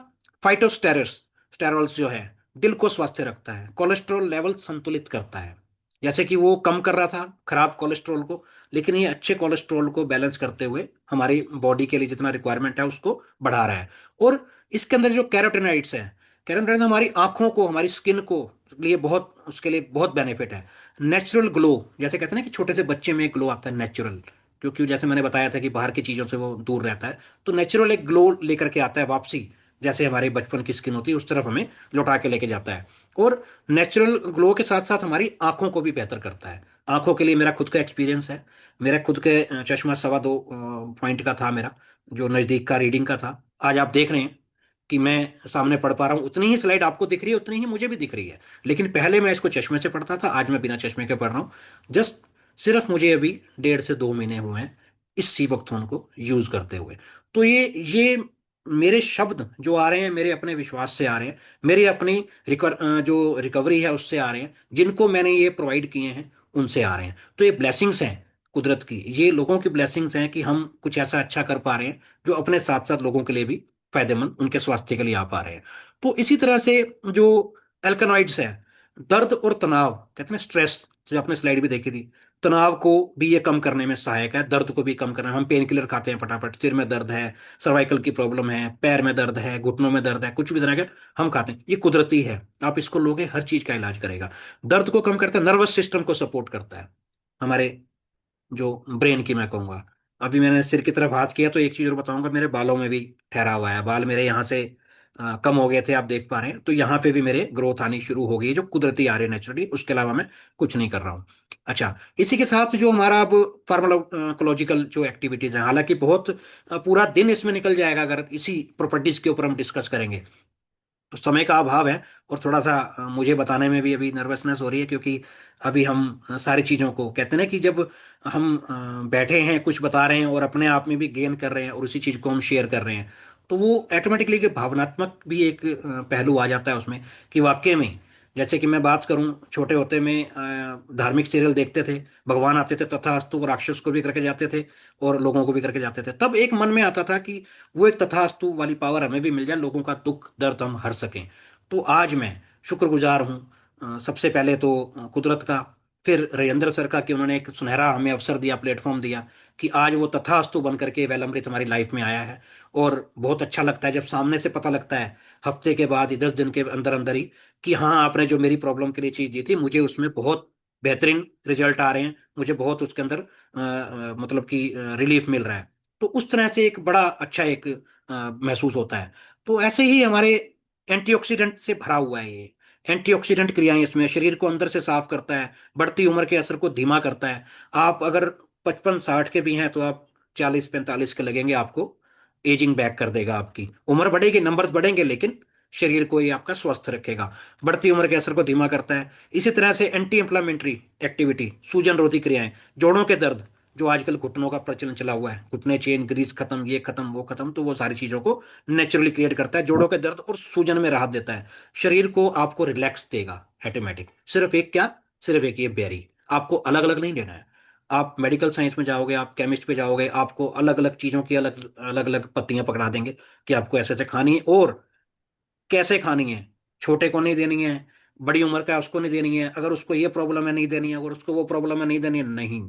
फाइटोस्टेरस स्टेरॉल्स जो है, दिल को स्वस्थ रखता है, कोलेस्ट्रॉल लेवल संतुलित करता है। जैसे कि वो कम कर रहा था खराब कोलेस्ट्रॉल को, लेकिन ये अच्छे कोलेस्ट्रॉल को बैलेंस करते हुए हमारी बॉडी के लिए जितना रिक्वायरमेंट है उसको बढ़ा रहा है। और इसके अंदर जो कैरोटीनॉइड्स हैं, कैरोटीनॉइड हमारी आंखों को, हमारी स्किन को लिए बहुत, उसके लिए बहुत बेनिफिट है। नेचुरल ग्लो, जैसे कहते हैं ना कि छोटे से बच्चे में ग्लो आता है नेचुरल, क्योंकि जैसे मैंने बताया था कि बाहर की चीज़ों से वो दूर रहता है, तो नेचुरल एक ग्लो लेकर के आता है वापसी। जैसे हमारे बचपन की स्किन होती है उस तरफ हमें लौटा के लेके जाता है। और नेचुरल ग्लो के साथ साथ हमारी आंखों को भी बेहतर करता है। आंखों के लिए मेरा खुद का एक्सपीरियंस है। मेरा खुद के चश्मा 2.25 पॉइंट का था मेरा, जो नज़दीक का रीडिंग का था। आज आप देख रहे हैं कि मैं सामने पढ़ पा रहा हूँ, उतनी ही स्लाइड आपको दिख रही है, उतनी ही मुझे भी दिख रही है। लेकिन पहले मैं इसको चश्मे से पढ़ता था, आज मैं बिना चश्मे के पढ़ रहा हूँ। जस्ट सिर्फ मुझे अभी 1.5 से 2 महीने हुए हैं इस सी फोन को यूज करते हुए। तो ये मेरे शब्द जो आ रहे हैं मेरे अपने विश्वास से आ रहे हैं, मेरी अपनी जो रिकवरी है उससे आ रहे हैं, जिनको मैंने ये प्रोवाइड किए हैं उनसे आ रहे हैं। तो ये ब्लेसिंग्स हैं कुदरत की, ये लोगों की ब्लेसिंग्स हैं कि हम कुछ ऐसा अच्छा कर पा रहे हैं जो अपने साथ साथ लोगों के लिए भी फायदेमंद, उनके स्वास्थ्य के लिए आ पा रहे हैं। तो इसी तरह से जो एल्कनॉइड्स है, दर्द और तनाव, कहते हैं स्ट्रेस, जो आपने स्लाइड भी देखी थी, तनाव को भी ये कम करने में सहायक है, दर्द को भी कम करने में। हम पेन किलर खाते हैं फटाफट, सिर में दर्द है, सर्वाइकल की प्रॉब्लम है, पैर में दर्द है, घुटनों में दर्द है, कुछ भी तरह के हम खाते हैं, ये कुदरती है। आप इसको लोगे हर चीज का इलाज करेगा। दर्द को कम करता है, नर्वस सिस्टम को सपोर्ट करता है, हमारे जो ब्रेन की मैं कहूंगा। अभी मैंने सिर की तरफ हाथ किया तो एक चीज और बताऊंगा, मेरे बालों में भी ठहरा हुआ है, बाल मेरे यहाँ से कम हो गए थे, आप देख पा रहे हैं, तो यहाँ पे भी मेरे ग्रोथ आनी शुरू हो गई है, जो कुदरती आ रही है नेचुरली, उसके अलावा मैं कुछ नहीं कर रहा हूँ। अच्छा, इसी के साथ जो हमारा अब फार्माकोलॉजिकल जो एक्टिविटीज है, हालांकि बहुत पूरा दिन इसमें निकल जाएगा अगर इसी प्रॉपर्टीज के ऊपर हम डिस्कस करेंगे, तो समय का अभाव है। और थोड़ा सा मुझे बताने में भी अभी नर्वसनेस हो रही है, क्योंकि अभी हम सारी चीज़ों को कहते हैं ना कि जब हम बैठे हैं कुछ बता रहे हैं और अपने आप में भी गेन कर रहे हैं और उसी चीज़ को हम शेयर कर रहे हैं, तो वो ऑटोमेटिकली कि भावनात्मक भी एक पहलू आ जाता है उसमें, कि वाकई में जैसे कि मैं बात करूं, छोटे होते में धार्मिक सीरियल देखते थे, भगवान आते थे तथास्तु को, राक्षस को भी करके जाते थे और लोगों को भी करके जाते थे, तब एक मन में आता था कि वो एक तथास्तु वाली पावर हमें भी मिल जाए, लोगों का दुख दर्द हम हर सकें। तो आज मैं शुक्रगुजार हूँ सबसे पहले तो कुदरत का, फिर राजेंद्र सर का, कि उन्होंने एक सुनहरा हमें अवसर दिया, प्लेटफॉर्म दिया, कि आज वो तथास्तु बन करके वेल अमृत हमारी लाइफ में आया है। और बहुत अच्छा लगता है जब सामने से पता लगता है, हफ्ते के बाद ही, 10 दिन के अंदर अंदर ही, कि हाँ आपने जो मेरी प्रॉब्लम के लिए चीज़ दी थी, मुझे उसमें बहुत बेहतरीन रिजल्ट आ रहे हैं, मुझे बहुत उसके अंदर मतलब कि रिलीफ मिल रहा है। तो उस तरह से एक बड़ा अच्छा एक महसूस होता है। तो ऐसे ही हमारे एंटीऑक्सीडेंट से भरा हुआ है ये, एंटीऑक्सीडेंट क्रियाएं इसमें, शरीर को अंदर से साफ करता है, बढ़ती उम्र के असर को धीमा करता है। आप अगर 55-60 के भी हैं तो आप 40-45 के लगेंगे आपको, एजिंग बैक कर देगा, आपकी उम्र बढ़ेगी, नंबर्स बढ़ेंगे, लेकिन शरीर को ये आपका स्वस्थ रखेगा, बढ़ती उम्र के असर को धीमा करता है। इसी तरह से एंटी इंफ्लामेटरी एक्टिविटी, सूजन रोधी क्रियाएं, जोड़ों के दर्द, जो आजकल घुटनों का प्रचलन चला हुआ है, घुटने चेन ग्रीस खत्म, ये खत्म वो खत्म, तो वो सारी चीजों को नेचुरली क्रिएट करता है, जोड़ों के दर्द और सूजन में राहत देता है, शरीर को आपको रिलैक्स देगा ऑटोमेटिक। सिर्फ एक क्या, सिर्फ एक ये बेरी, आपको अलग अलग नहीं लेना है। आप मेडिकल साइंस में जाओगे, आप केमिस्ट पे जाओगे, आपको अलग अलग चीजों की अलग अलग अलग पत्तियां पकड़ा देंगे कि आपको ऐसे ऐसे खानी है और कैसे खानी है। छोटे को नहीं देनी है, बड़ी उम्र का है उसको नहीं देनी है, अगर उसको ये प्रॉब्लम है नहीं देनी है, अगर उसको वो प्रॉब्लम है नहीं देनी है, नहीं।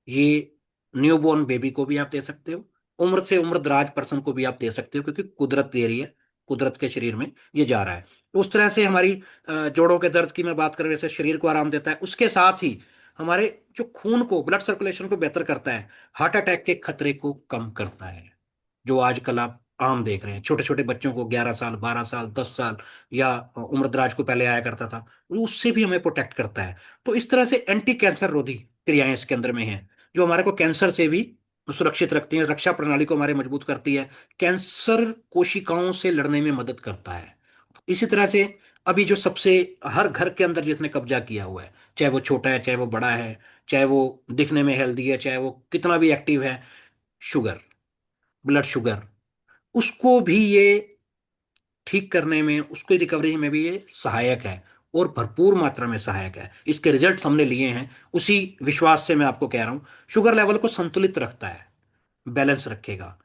ये न्यूबॉर्न बेबी को भी आप दे सकते हो, उम्र से उम्र दराज पर्सन को भी आप दे सकते हो, क्योंकि कुदरत दे रही है, कुदरत के शरीर में ये जा रहा है। तो उस तरह से हमारी जोड़ों के दर्द की मैं बात करूं, जैसे शरीर को आराम देता है, उसके साथ ही हमारे जो खून को, ब्लड सर्कुलेशन को बेहतर करता है, हार्ट अटैक के खतरे को कम करता है। जो आजकल आप आम देख रहे हैं, छोटे छोटे बच्चों को 11 साल, 12 साल, 10 साल, या उम्र दराज को पहले आया करता था, उससे भी हमें प्रोटेक्ट करता है। तो इस तरह से एंटी कैंसर रोधी क्रियाएं इसके अंदर में हैं, जो हमारे को कैंसर से भी सुरक्षित रखती हैं, रक्षा प्रणाली को हमारे मजबूत करती है, कैंसर कोशिकाओं से लड़ने में मदद करता है। इसी तरह से अभी जो सबसे हर घर के अंदर जिसने कब्जा किया हुआ है, चाहे वो छोटा है चाहे वो बड़ा है, चाहे वो दिखने में हेल्दी है चाहे वो कितना भी एक्टिव है, शुगर, ब्लड शुगर, उसको भी ये ठीक करने में, उसकी रिकवरी में भी ये सहायक है, और भरपूर मात्रा में सहायक है। इसके रिजल्ट हमने लिए हैं, उसी विश्वास से मैं आपको कह रहा हूं। शुगर लेवल को संतुलित रखता है, बैलेंस रखेगा।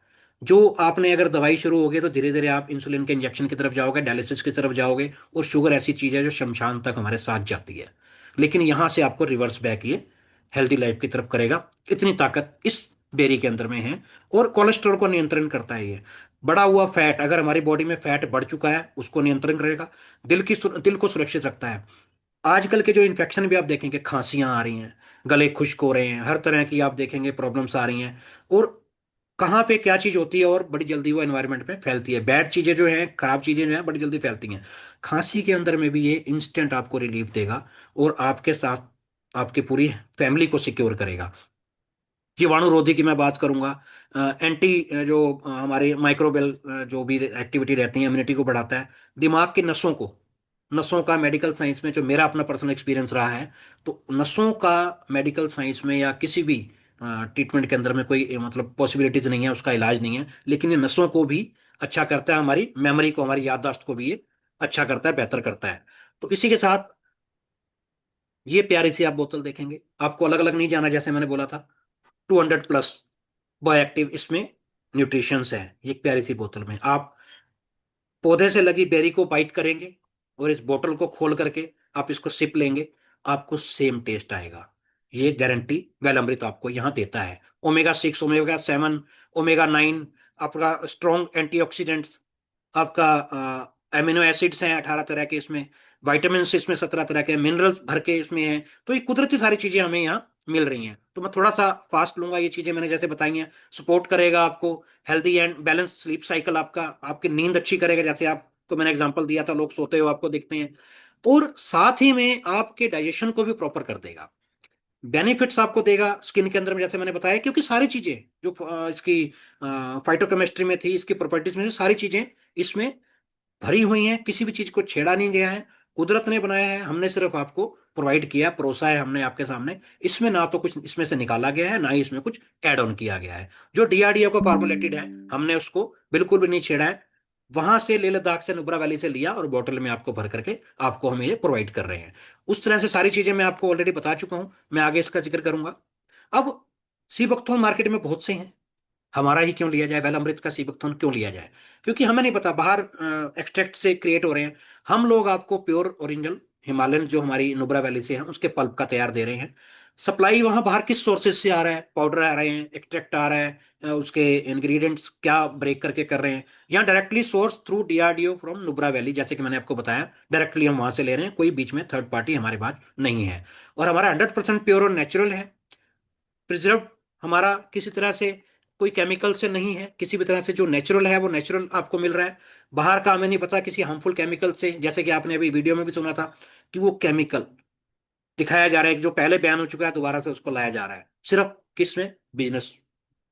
जो आपने अगर दवाई शुरू होगी तो धीरे धीरे आप इंसुलिन के इंजेक्शन की तरफ जाओगे, डायलिसिस की तरफ जाओगे, और शुगर ऐसी चीज है जो शमशान तक हमारे साथ जाती है। लेकिन यहां से आपको रिवर्स बैक ये हेल्दी लाइफ की तरफ करेगा, इतनी ताकत इस बेरी के अंदर में है। और कोलेस्ट्रॉल को नियंत्रण करता है ये। बढ़ा हुआ फैट, अगर हमारी बॉडी में फैट बढ़ चुका है, उसको नियंत्रण करेगा। दिल को सुरक्षित रखता है। आजकल के जो इन्फेक्शन भी आप देखेंगे, खांसियां आ रही हैं, गले खुश्क हो रहे हैं, हर तरह की आप देखेंगे प्रॉब्लम्स आ रही हैं। और कहाँ पे क्या चीज होती है और बड़ी जल्दी वो एनवायरनमेंट में फैलती है, बैड चीजें जो हैं, खराब चीजें जो हैं, बड़ी जल्दी फैलती हैं। खांसी के अंदर में भी ये इंस्टेंट आपको रिलीफ देगा, और आपके साथ आपकी पूरी फैमिली को सिक्योर करेगा। जीवाणु रोधी की मैं बात करूंगा, एंटी जो हमारे माइक्रोबियल जो भी एक्टिविटी रहती है, इम्यूनिटी को बढ़ाता है। दिमाग की नसों को, नसों का मेडिकल साइंस में जो मेरा अपना पर्सनल एक्सपीरियंस रहा है, तो नसों का मेडिकल साइंस में या किसी भी ट्रीटमेंट के अंदर में कोई मतलब पॉसिबिलिटीज नहीं है, उसका इलाज नहीं है, लेकिन ये नसों को भी अच्छा करता है, हमारी मेमोरी को, हमारी याददाश्त को भी ये अच्छा करता है, बेहतर करता है। तो इसी के साथ ये प्यारी सी आप बोतल देखेंगे, आपको अलग अलग नहीं जाना, जैसे मैंने बोला था 200+ बायो एक्टिव इसमें न्यूट्रिशंस है। ये एक प्यारी सी बोतल में आप पौधे से लगी बेरी को बाइट करेंगे, और इस बोतल को खोल करके आप इसको सिप लेंगे, आपको सेम टेस्ट आएगा। ये गारंटी वेल अमृत आपको यहाँ देता है। ओमेगा 6, ओमेगा 7, ओमेगा 9, आपका स्ट्रॉन्ग एंटीऑक्सीडेंट्स, आपका एमिनो एसिड्स हैं 18 तरह के इसमें, विटामिन इसमें 17 तरह के, मिनरल्स भर के इसमें हैं। तो ये कुदरती सारी चीजें हमें यहाँ मिल रही हैं। तो मैं थोड़ा सा फास्ट लूंगा, ये चीजें मैंने जैसे बताई हैं। सपोर्ट करेगा आपको, healthy and balance sleep cycle, आपका आपकी नींद अच्छी करेगा, जैसे आपको मैंने एग्जांपल दिया था, लोग सोते हुए आपको दिखते हैं। और साथ ही में आपके डाइजेशन को भी प्रॉपर कर देगा, बेनिफिट्स आपको देगा स्किन के अंदर में, जैसे मैंने बताया, क्योंकि सारी चीजें जो इसकी फाइटोकेमिस्ट्री में थी, इसकी प्रॉपर्टीज में से सारी चीजें इसमें भरी हुई हैं, किसी भी चीज को छेड़ा नहीं गया है। कुदरत ने बनाया है, हमने सिर्फ आपको प्रोवाइड किया, परोसा है हमने आपके सामने। इसमें ना तो कुछ इसमें से निकाला गया है, ना ही इसमें कुछ ऐड ऑन किया गया है। जो डीआरडीओ का फॉर्मुलेटेड है, हमने उसको बिल्कुल भी नहीं छेड़ा है। वहां से लेह लद्दाख से, नुब्रा वैली से लिया, और बोतल में आपको भर करके आपको हम ये प्रोवाइड कर रहे हैं। उस तरह से सारी चीजें मैं आपको ऑलरेडी बता चुका हूं, मैं आगे इसका जिक्र करूंगा। अब सीबकथॉर्न मार्केट में बहुत से हैं, हमारा ही क्यों लिया जाए, वेल अमृत का सीबकथॉर्न क्यों लिया जाए? क्योंकि हमें नहीं पता बाहर एक्सट्रैक्ट से क्रिएट हो रहे हैं। हम लोग आपको प्योर ओरिजिनल हिमालयन जो हमारी नुब्रा वैली से है उसके पल्प का तैयार दे रहे हैं। सप्लाई वहां बाहर किस सोर्सेज से आ रहा है, पाउडर आ रहे हैं, एक्सट्रैक्ट आ रहा है, उसके इंग्रेडिएंट्स क्या ब्रेक करके कर रहे हैं, या directly source through DRDO from Nubra valley, जैसे कि मैंने आपको बताया, डायरेक्टली हम वहां से ले रहे हैं, कोई बीच में थर्ड पार्टी हमारे पास नहीं है। और हमारा 100% प्योर और नेचुरल है, प्रिजर्व हमारा किसी तरह से कोई केमिकल से नहीं है, किसी भी तरह से जो नेचुरल है वो नेचुरल आपको मिल रहा है। बाहर का हमें नहीं पता किसी हार्मफुल केमिकल से, जैसे कि आपने अभी वीडियो में भी सुना था कि वो केमिकल दिखाया जा रहा है, जो पहले बैन हो चुका है दोबारा से उसको लाया जा रहा है, सिर्फ किस में, बिजनेस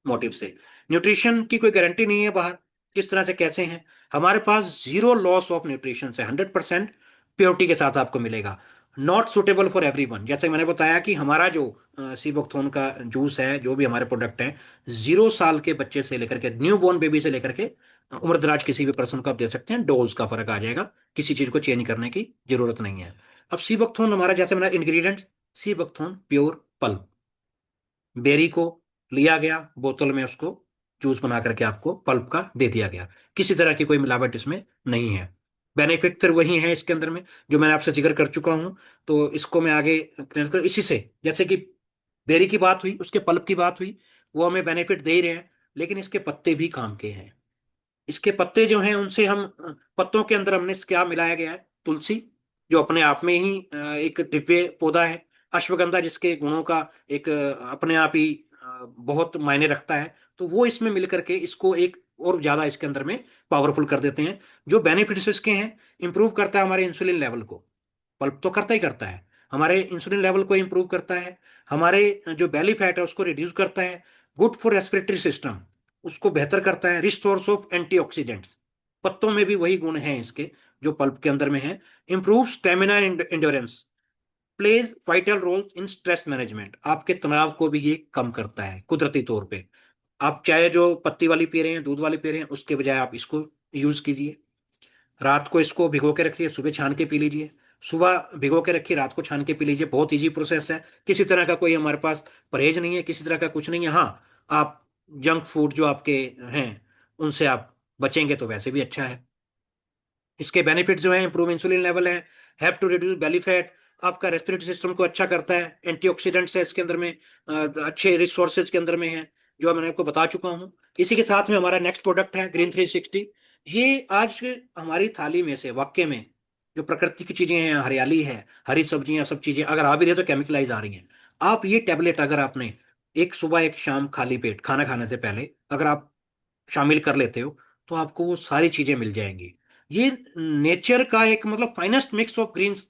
मोटिव से। न्यूट्रिशन की कोई गारंटी नहीं है बाहर किस तरह से कैसे हैं। हमारे पास जीरो लॉस ऑफ न्यूट्रिशन है, 100% प्योरिटी के साथ आपको मिलेगा। नॉट सुटेबल फॉर एवरीवन, जैसे मैंने बताया कि हमारा जो सीबोक्थोन का जूस है, जो भी हमारे प्रोडक्ट हैं, 0 साल के बच्चे से लेकर के, न्यू बॉर्न बेबी से लेकर के उम्र दराज किसी भी पर्सन को आप दे सकते हैं, डोज का फर्क आ जाएगा, किसी चीज को चेंज करने की जरूरत नहीं है। अब सीबोक्थोन हमारा, जैसे मेरा इंग्रेडिएंट, सीबोक्थोन प्योर पल्प, बेरी को लिया गया, बोतल में उसको जूस बना करके आपको पल्प का दे दिया गया, किसी तरह की कोई मिलावट इसमें नहीं है। बेनिफिट फिर वही है इसके अंदर में जो मैंने आपसे जिक्र कर चुका हूं। तो इसको मैं आगे clear कर, इसी से जैसे कि बेरी की बात हुई, उसके पल्प की बात हुई, वो हमें बेनिफिट दे ही रहे हैं, लेकिन इसके पत्ते भी काम के हैं। इसके पत्ते जो हैं उनसे हम पत्तों के अंदर हमने क्या मिलाया गया है, तुलसी, जो अपने आप में ही एक दिव्य पौधा है। अश्वगंधा, जिसके गुणों का एक अपने आप ही बहुत मायने रखता है। तो वो इसमें मिल करके इसको एक और ज्यादा इसके अंदर में पावरफुल कर देते हैं। जो बेनिफिट्स इसके हैं, इंप्रूव करता है हमारे इंसुलिन लेवल को। पल्प तो करता ही करता है, हमारे इंसुलिन लेवल को इंप्रूव करता है, हमारे जो बेली फैट है उसको रिड्यूस करता है, गुड फॉर रेस्पिरेटरी सिस्टम उसको बेहतर करता है, रिच सोर्स ऑफ एंटीऑक्सीडेंट्स, पत्तों में भी वही गुण हैं इसके जो पल्प के अंदर में है। Improve stamina and endurance, plays vital role in stress management, आपके तनाव को भी ये कम करता है कुदरती तौर पे। आप चाहे जो पत्ती वाली पी रहे हैं, दूध वाली पी रहे हैं, उसके बजाय आप इसको यूज कीजिए। रात को इसको भिगो के रखिए, सुबह छान के पी लीजिए। सुबह भिगो के रखिए, रात को छान के पी लीजिए। बहुत इजी प्रोसेस है, किसी तरह का कोई हमारे पास परहेज नहीं है, किसी तरह का कुछ नहीं है। हाँ, आप जंक फूड जो आपके हैं उनसे आप बचेंगे तो वैसे भी अच्छा है। इसके बेनिफिट जो है, इंप्रूव इंसुलिन लेवल है, help to reduce belly fat, आपका रेस्पिरेटरी सिस्टम को अच्छा करता है, एंटीऑक्सीडेंट्स है इसके अंदर में, अच्छे रिसोर्सेज के अंदर में है जो मैंने आपको बता चुका हूँ। इसी के साथ में हमारा नेक्स्ट प्रोडक्ट है ग्रीन 360। ये आज हमारी थाली में से वाकई में जो प्रकृति की चीजें हैं, हरियाली है, हरी सब्जियां, सब चीजें अगर आ भी रही है तो केमिकलाइज आ रही हैं। आप ये टेबलेट अगर आपने एक सुबह एक शाम खाली पेट खाना खाने से पहले अगर आप शामिल कर लेते हो, तो आपको वो सारी चीजें मिल जाएंगी। ये नेचर का एक मतलब finest mix of greens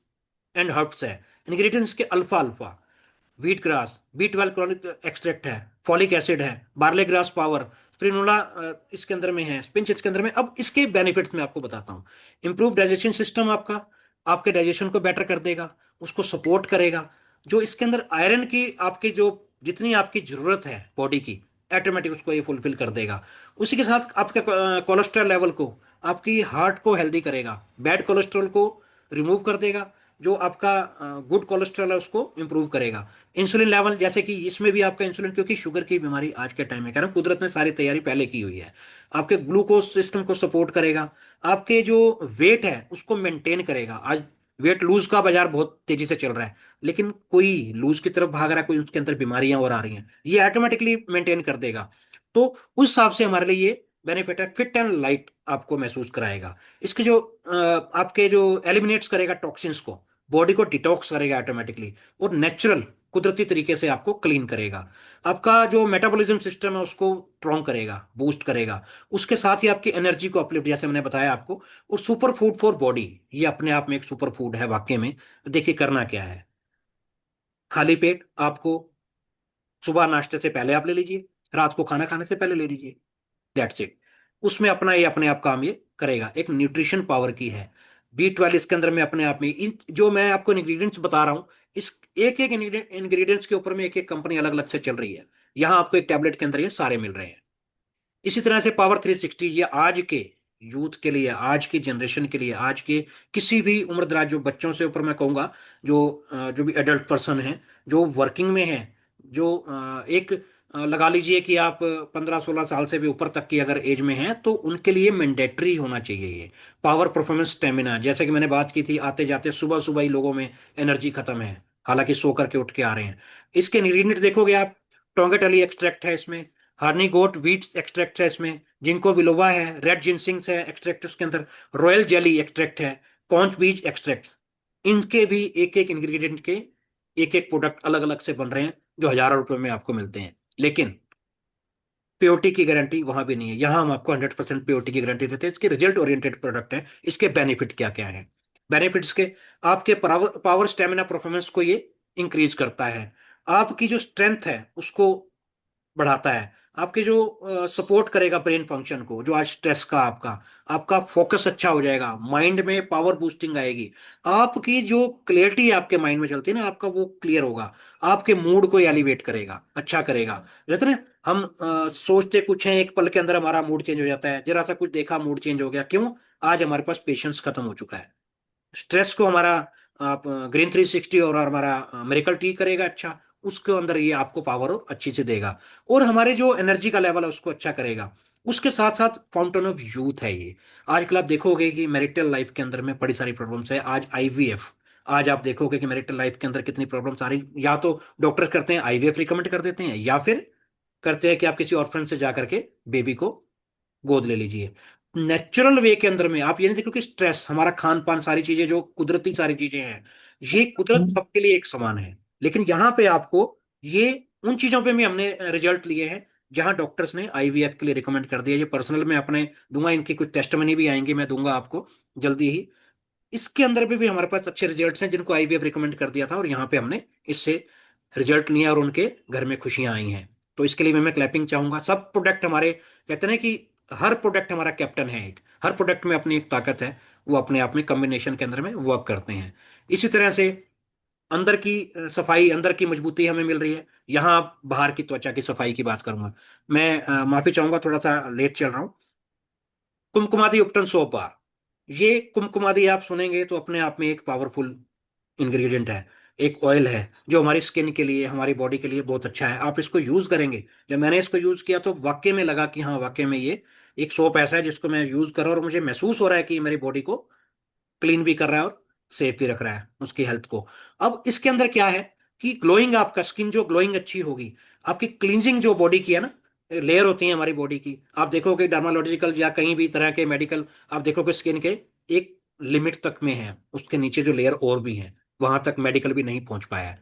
and herbs है। इंग्रेडिएंट्स के alpha alpha, wheat grass, B12 chronic extract है, फॉलिक एसिड है, बार्ले ग्रास पावर, स्पिरुलिना इसके अंदर में है, स्पिंच इसके अंदर में। अब इसके बेनिफिट्स मैं आपको बताता हूँ। इंप्रूव डाइजेशन सिस्टम आपका, आपके डाइजेशन को बेटर कर देगा, उसको सपोर्ट करेगा। जो इसके अंदर आयरन की आपकी जो जितनी आपकी जरूरत है बॉडी की, ऑटोमेटिक उसको ये फुलफिल कर देगा। उसी के साथ आपके कोलेस्ट्रॉल लेवल को, आपकी हार्ट को हेल्दी करेगा, बैड कोलेस्ट्रॉल को रिमूव कर देगा, जो आपका गुड कोलेस्ट्रॉल है उसको इंप्रूव करेगा। इंसुलिन लेवल, जैसे कि इसमें भी आपका इंसुलिन, क्योंकि शुगर की बीमारी आज के टाइम में कारण कुदरत ने सारी तैयारी पहले की हुई है, आपके ग्लूकोज सिस्टम को सपोर्ट करेगा, आपके जो वेट है उसको मेंटेन करेगा। आज वेट लूज का बाजार बहुत तेजी से चल रहा है, लेकिन कोई लूज की तरफ भाग रहा है, कोई उसके अंदर बीमारियां और आ रही हैं, ये ऑटोमेटिकली मेंटेन कर देगा। तो उस हिसाब से हमारे लिए ये बेनिफिट है, फिट एंड लाइट आपको महसूस कराएगा। इसके जो आपके जो एलिमिनेट्स करेगा टॉक्सिन्स को, बॉडी को डिटॉक्स करेगा ऑटोमेटिकली, और नेचुरल कुदरती तरीके से आपको क्लीन करेगा। आपका जो मेटाबॉलिज्म सिस्टम है उसको स्ट्रॉन्ग करेगा, बूस्ट करेगा। उसके साथ ही आपकी एनर्जी को अपलिफ्ट, जैसे मैंने बताया आपको। और सुपर फूड फॉर बॉडी, ये अपने आप में एक सुपर फूड है वाकई में। देखिए करना क्या है, खाली पेट आपको सुबह नाश्ते से पहले आप ले लीजिए, रात को खाना खाने से पहले ले लीजिए, दैट्स इट। उसमें अपना ये अपने आप काम ये करेगा, एक न्यूट्रिशन पावर की है। B12 इसके अंदर में अपने आप में, इन जो मैं आपको इंग्रेडिएंट्स बता रहा हूँ, इस एक एक इंग्रेडिएंट्स के ऊपर में एक एक कंपनी अलग अलग से चल रही है। यहाँ आपको एक टैबलेट के अंदर ये सारे मिल रहे हैं। इसी तरह से पावर 360, ये आज के यूथ के लिए, आज की जनरेशन के लिए, आज के किसी भी उम्र दराज जो बच्चों से ऊपर मैं कहूँगा, जो भी एडल्ट पर्सन हैं, जो वर्किंग में हैं, जो एक लगा लीजिए कि आप 15-16 साल से भी ऊपर तक की अगर एज में हैं, तो उनके लिए मैंडेटरी होना चाहिए ये पावर परफॉर्मेंस स्टेमिना। जैसे कि मैंने बात की थी, आते जाते सुबह सुबह ही लोगों में एनर्जी खत्म है, हालांकि सो करके उठ के आ रहे हैं। इसके इंग्रीडियंट देखोगे आप, टोंगेटली एक्सट्रैक्ट है इसमें, हार्नी गोट वीट एक्सट्रैक्ट है इसमें, जिंको बिलोवा है, रेड जिनसिंग्स है एक्सट्रैक्ट उसके अंदर, रॉयल जेली एक्सट्रैक्ट है, कॉन्च बीज एक्सट्रैक्ट। इनके भी एक एक इंग्रेडिएंट के एक एक प्रोडक्ट अलग अलग से बन रहे हैं, जो हजारों रुपए में आपको मिलते हैं। लेकिन प्योरिटी की गारंटी वहां भी नहीं है, यहां हम आपको 100% प्योरिटी की गारंटी देते हैं। इसके रिजल्ट ओरिएंटेड प्रोडक्ट है। इसके बेनिफिट क्या क्या है? बेनिफिट्स के, आपके पावर स्टेमिना परफॉर्मेंस को ये इंक्रीज करता है, आपकी जो स्ट्रेंथ है उसको बढ़ाता है, आपके जो सपोर्ट करेगा ब्रेन फंक्शन को, जो आज स्ट्रेस का आपका आपका फोकस अच्छा हो जाएगा, माइंड में पावर बूस्टिंग आएगी, आपकी जो क्लियरिटी आपके माइंड में चलती है ना, आपका वो क्लियर होगा, आपके मूड को एलिवेट करेगा, अच्छा करेगा। जैसे ना हम सोचते कुछ हैं, एक पल के अंदर हमारा मूड चेंज हो जाता है, जरा सा कुछ देखा मूड चेंज हो गया, क्यों? आज हमारे पास पेशेंस खत्म हो चुका है। स्ट्रेस को हमारा आप ग्रीन 360 और हमारा मेरिकल टी करेगा अच्छा, उसके अंदर ये आपको पावर और अच्छी से देगा, और हमारे जो एनर्जी का लेवल है उसको अच्छा करेगा। उसके साथ साथ फाउंटेन ऑफ यूथ है ये। आजकल आप देखोगे कि मैरिटल लाइफ के अंदर में बड़ी सारी प्रॉब्लम्स है। आज IVF, आज आप देखोगे कि मैरिटल लाइफ के अंदर कितनी प्रॉब्लम्स आ रही, या तो डॉक्टर्स करते हैं IVF रिकमेंड कर देते हैं, या फिर करते हैं कि आप किसी और फ्रेंड से जा करके बेबी को गोद ले लीजिए। नेचुरल वे के अंदर में आप ये नहीं देखो कि स्ट्रेस, हमारा खान पान, सारी चीजें जो कुदरती सारी चीजें हैं, ये कुदरत सबके लिए एक समान है। लेकिन यहाँ पे आपको ये उन चीजों पे भी हमने रिजल्ट लिए हैं जहां डॉक्टर्स ने आईवीएफ के लिए रिकमेंड कर दिया। ये पर्सनल मैं अपने दूंगा, इनकी कुछ टेस्टमनी भी आएंगी, मैं दूंगा आपको जल्दी ही। इसके अंदर भी हमारे पास अच्छे रिजल्ट्स हैं, जिनको आईवीएफ रिकमेंड कर दिया था और यहाँ पे हमने इससे रिजल्ट लिया और उनके घर में खुशियां आई हैं। तो इसके लिए मैं क्लैपिंग चाहूंगा। सब प्रोडक्ट हमारे, कहते हैं ना कि हर प्रोडक्ट हमारा कैप्टन है एक, हर प्रोडक्ट में अपनी एक ताकत है, वो अपने आप में कॉम्बिनेशन के अंदर में वर्क करते हैं। इसी तरह से अंदर की सफाई, अंदर की मजबूती हमें मिल रही है। यहाँ आप बाहर की त्वचा की सफाई की बात करूंगा। मैं माफी चाहूंगा, थोड़ा सा लेट चल रहा हूँ। कुमकुमादी उपटन सोप बार, ये कुमकुमादी आप सुनेंगे तो अपने आप में एक पावरफुल इंग्रेडिएंट है, एक ऑयल है जो हमारी स्किन के लिए, हमारी बॉडी के लिए बहुत अच्छा है। आप इसको यूज करेंगे, जब मैंने इसको यूज किया तो वाकई में लगा कि हाँ, वाकई में ये एक सोप ऐसा है जिसको मैं यूज कर रहा हूँ और मुझे महसूस हो रहा है कि ये मेरी बॉडी को क्लीन भी कर रहा है और सेफ भी रख रहा है उसकी हेल्थ को। अब इसके अंदर क्या है कि ग्लोइंग, आपका स्किन जो ग्लोइंग अच्छी होगी, आपकी क्लींजिंग जो बॉडी की है ना, लेयर होती है हमारी बॉडी की, आप देखोगे डर्मालॉजिकल या कहीं भी तरह के मेडिकल, आप देखोगे स्किन के एक लिमिट तक में है, उसके नीचे जो लेयर और भी है, वहां तक मेडिकल भी नहीं पहुंच पाया है।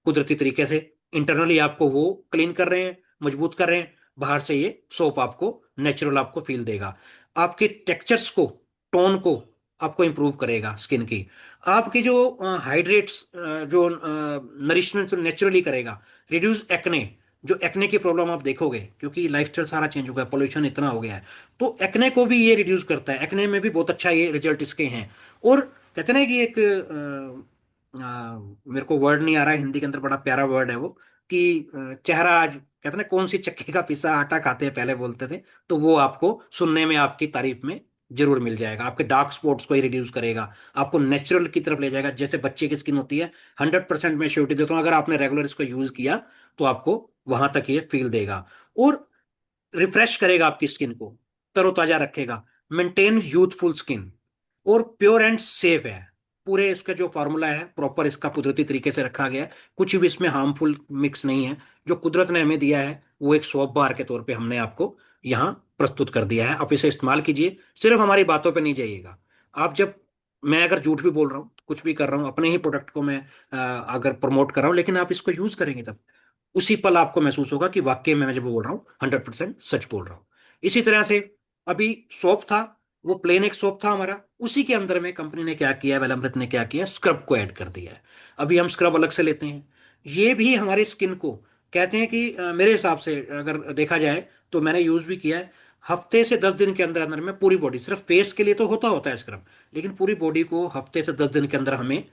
कुदरती तरीके से इंटरनली आपको वो क्लीन कर रहे हैं, मजबूत कर रहे हैं। बाहर से ये सोप आपको नेचुरल आपको फील देगा, आपके टेक्सचर्स को, टोन को आपको इंप्रूव करेगा स्किन की, आपकी जो हाइड्रेट्स, जो नरिशमेंट नेचुरली करेगा, रिड्यूस एक्ने। जो एक्ने की प्रॉब्लम आप देखोगे, क्योंकि लाइफस्टाइल सारा चेंज हो गया, पोल्यूशन इतना हो गया है, तो एक्ने को भी ये रिड्यूस करता है। एक्ने में भी बहुत अच्छा ये रिजल्ट इसके हैं। और कहते हैं ना कि एक मेरे को वर्ड नहीं आ रहा है हिंदी के अंदर, बड़ा प्यारा वर्ड है वो, कि चेहरा आज, कहते हैं ना कौन सी चक्की का पिसा आटा खाते हैं पहले बोलते थे, तो वो आपको सुनने में, आपकी तारीफ में जरूर मिल जाएगा। आपके डार्क स्पॉट्स को ही रिड्यूस करेगा, आपको नेचुरल की तरफ ले जाएगा, जैसे बच्चे की स्किन होती है। 100% मैं श्योरिटी देता हूँ, अगर आपने रेगुलर इसको यूज किया तो आपको वहां तक ये फील देगा। और रिफ्रेश करेगा आपकी स्किन को, तरोताजा रखेगा, मेंटेन यूथफुल स्किन, और प्योर एंड सेफ है। पूरे इसका जो फार्मूला है प्रॉपर, इसका कुदरती तरीके से रखा गया है, कुछ भी इसमें हार्मफुल मिक्स नहीं है। जो कुदरत ने हमें दिया है वो एक सोप बार के तौर पे हमने आपको यहाँ प्रस्तुत कर दिया है। आप इसे इस्तेमाल कीजिए, सिर्फ हमारी बातों पे नहीं जाइएगा। आप जब, मैं अगर झूठ भी बोल रहा हूँ, कुछ भी कर रहा हूँ, अपने ही प्रोडक्ट को मैं अगर प्रमोट कर रहा हूँ, लेकिन आप इसको यूज करेंगे तब उसी पल आपको महसूस होगा कि वाकई में मैं जब बोल रहा हूँ 100% सच बोल रहा हूँ। इसी तरह से अभी सोप था, वो प्लेन एक सोप था हमारा, उसी के अंदर में कंपनी ने क्या किया है, वेलअमृत ने क्या किया है, स्क्रब को ऐड कर दिया है। अभी हम स्क्रब अलग से लेते हैं। ये भी हमारी स्किन को, कहते हैं कि मेरे हिसाब से अगर देखा जाए तो मैंने यूज भी किया है, हफ्ते से 10 दिन के अंदर अंदर में पूरी बॉडी, सिर्फ फेस के लिए तो होता होता है स्क्रब, लेकिन पूरी बॉडी को हफ्ते से 10 दिन के अंदर हमें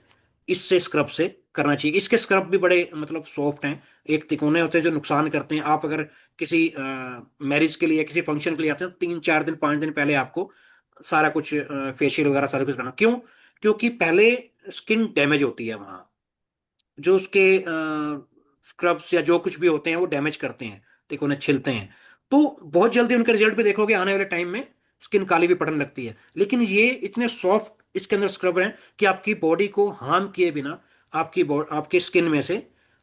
इससे स्क्रब से करना चाहिए। इसके स्क्रब भी बड़े मतलब सॉफ्ट हैं, एक तिकोने होते हैं जो नुकसान करते हैं। आप अगर किसी मैरिज के लिए, किसी फंक्शन के लिए आते हैं, 3 4 दिन 5 दिन पहले आपको सारा कुछ फेशियल वगैरह सारा कुछ करना, क्यों? क्योंकि पहले स्किन डैमेज होती है वहाँ, जो उसके स्क्रब्स या जो कुछ भी होते हैं वो डैमेज करते हैं, देखो उन्हें छिलते हैं। तो बहुत जल्दी उनके रिजल्ट भी देखोगे आने वाले टाइम में, स्किन काली भी पड़ने लगती है। लेकिन ये इतने सॉफ्ट इसके अंदर स्क्रब हैं कि आपकी बॉडी को हार्म किए बिना, आपकी स्किन में से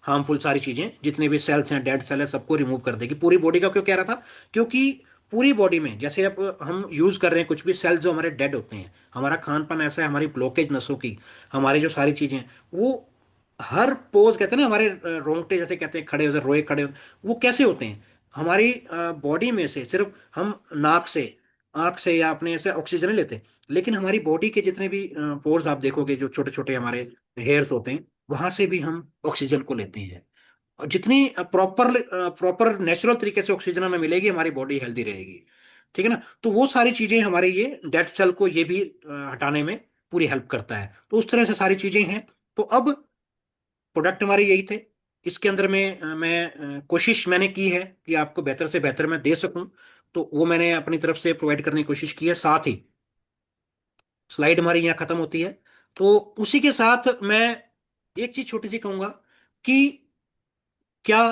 हार्मफुल सारी चीजें, जितने भी सेल्स हैं, डेड सेल है, सबको रिमूव कर देगी पूरी बॉडी का। क्यों कह रहा था? क्योंकि पूरी बॉडी में जैसे अब हम यूज कर रहे हैं कुछ भी, सेल्स जो हमारे डेड होते हैं, हमारा खान पान ऐसा है, हमारी ब्लॉकेज नसों की, हमारी जो सारी चीजें हैं, वो हर पोज, कहते हैं ना हमारे रोंगटे जैसे कहते हैं खड़े हो जाए, रोए खड़े हो, वो कैसे होते हैं? हमारी बॉडी में से सिर्फ हम नाक से, आंख से या अपने से ऑक्सीजन नहीं लेते, लेकिन हमारी बॉडी के जितने भी पोर्स आप देखोगे, जो छोटे छोटे हमारे हेयर्स होते हैं, वहां से भी हम ऑक्सीजन को लेते हैं। और जितनी प्रॉपर प्रॉपर नेचुरल तरीके से ऑक्सीजन हमें मिलेगी, हमारी बॉडी हेल्दी रहेगी। ठीक है ना? तो वो सारी चीजें हमारे ये डेड सेल को ये भी हटाने में पूरी हेल्प करता है। तो उस तरह से सारी चीजें हैं। तो अब प्रोडक्ट हमारे यही थे। इसके अंदर में मैं कोशिश मैंने की है कि आपको बेहतर से बेहतर मैं दे सकूं, तो वो मैंने अपनी तरफ से प्रोवाइड करने की कोशिश की है। साथ ही स्लाइड हमारी यहाँ खत्म होती है, तो उसी के साथ मैं एक चीज छोटी सी कहूंगा कि क्या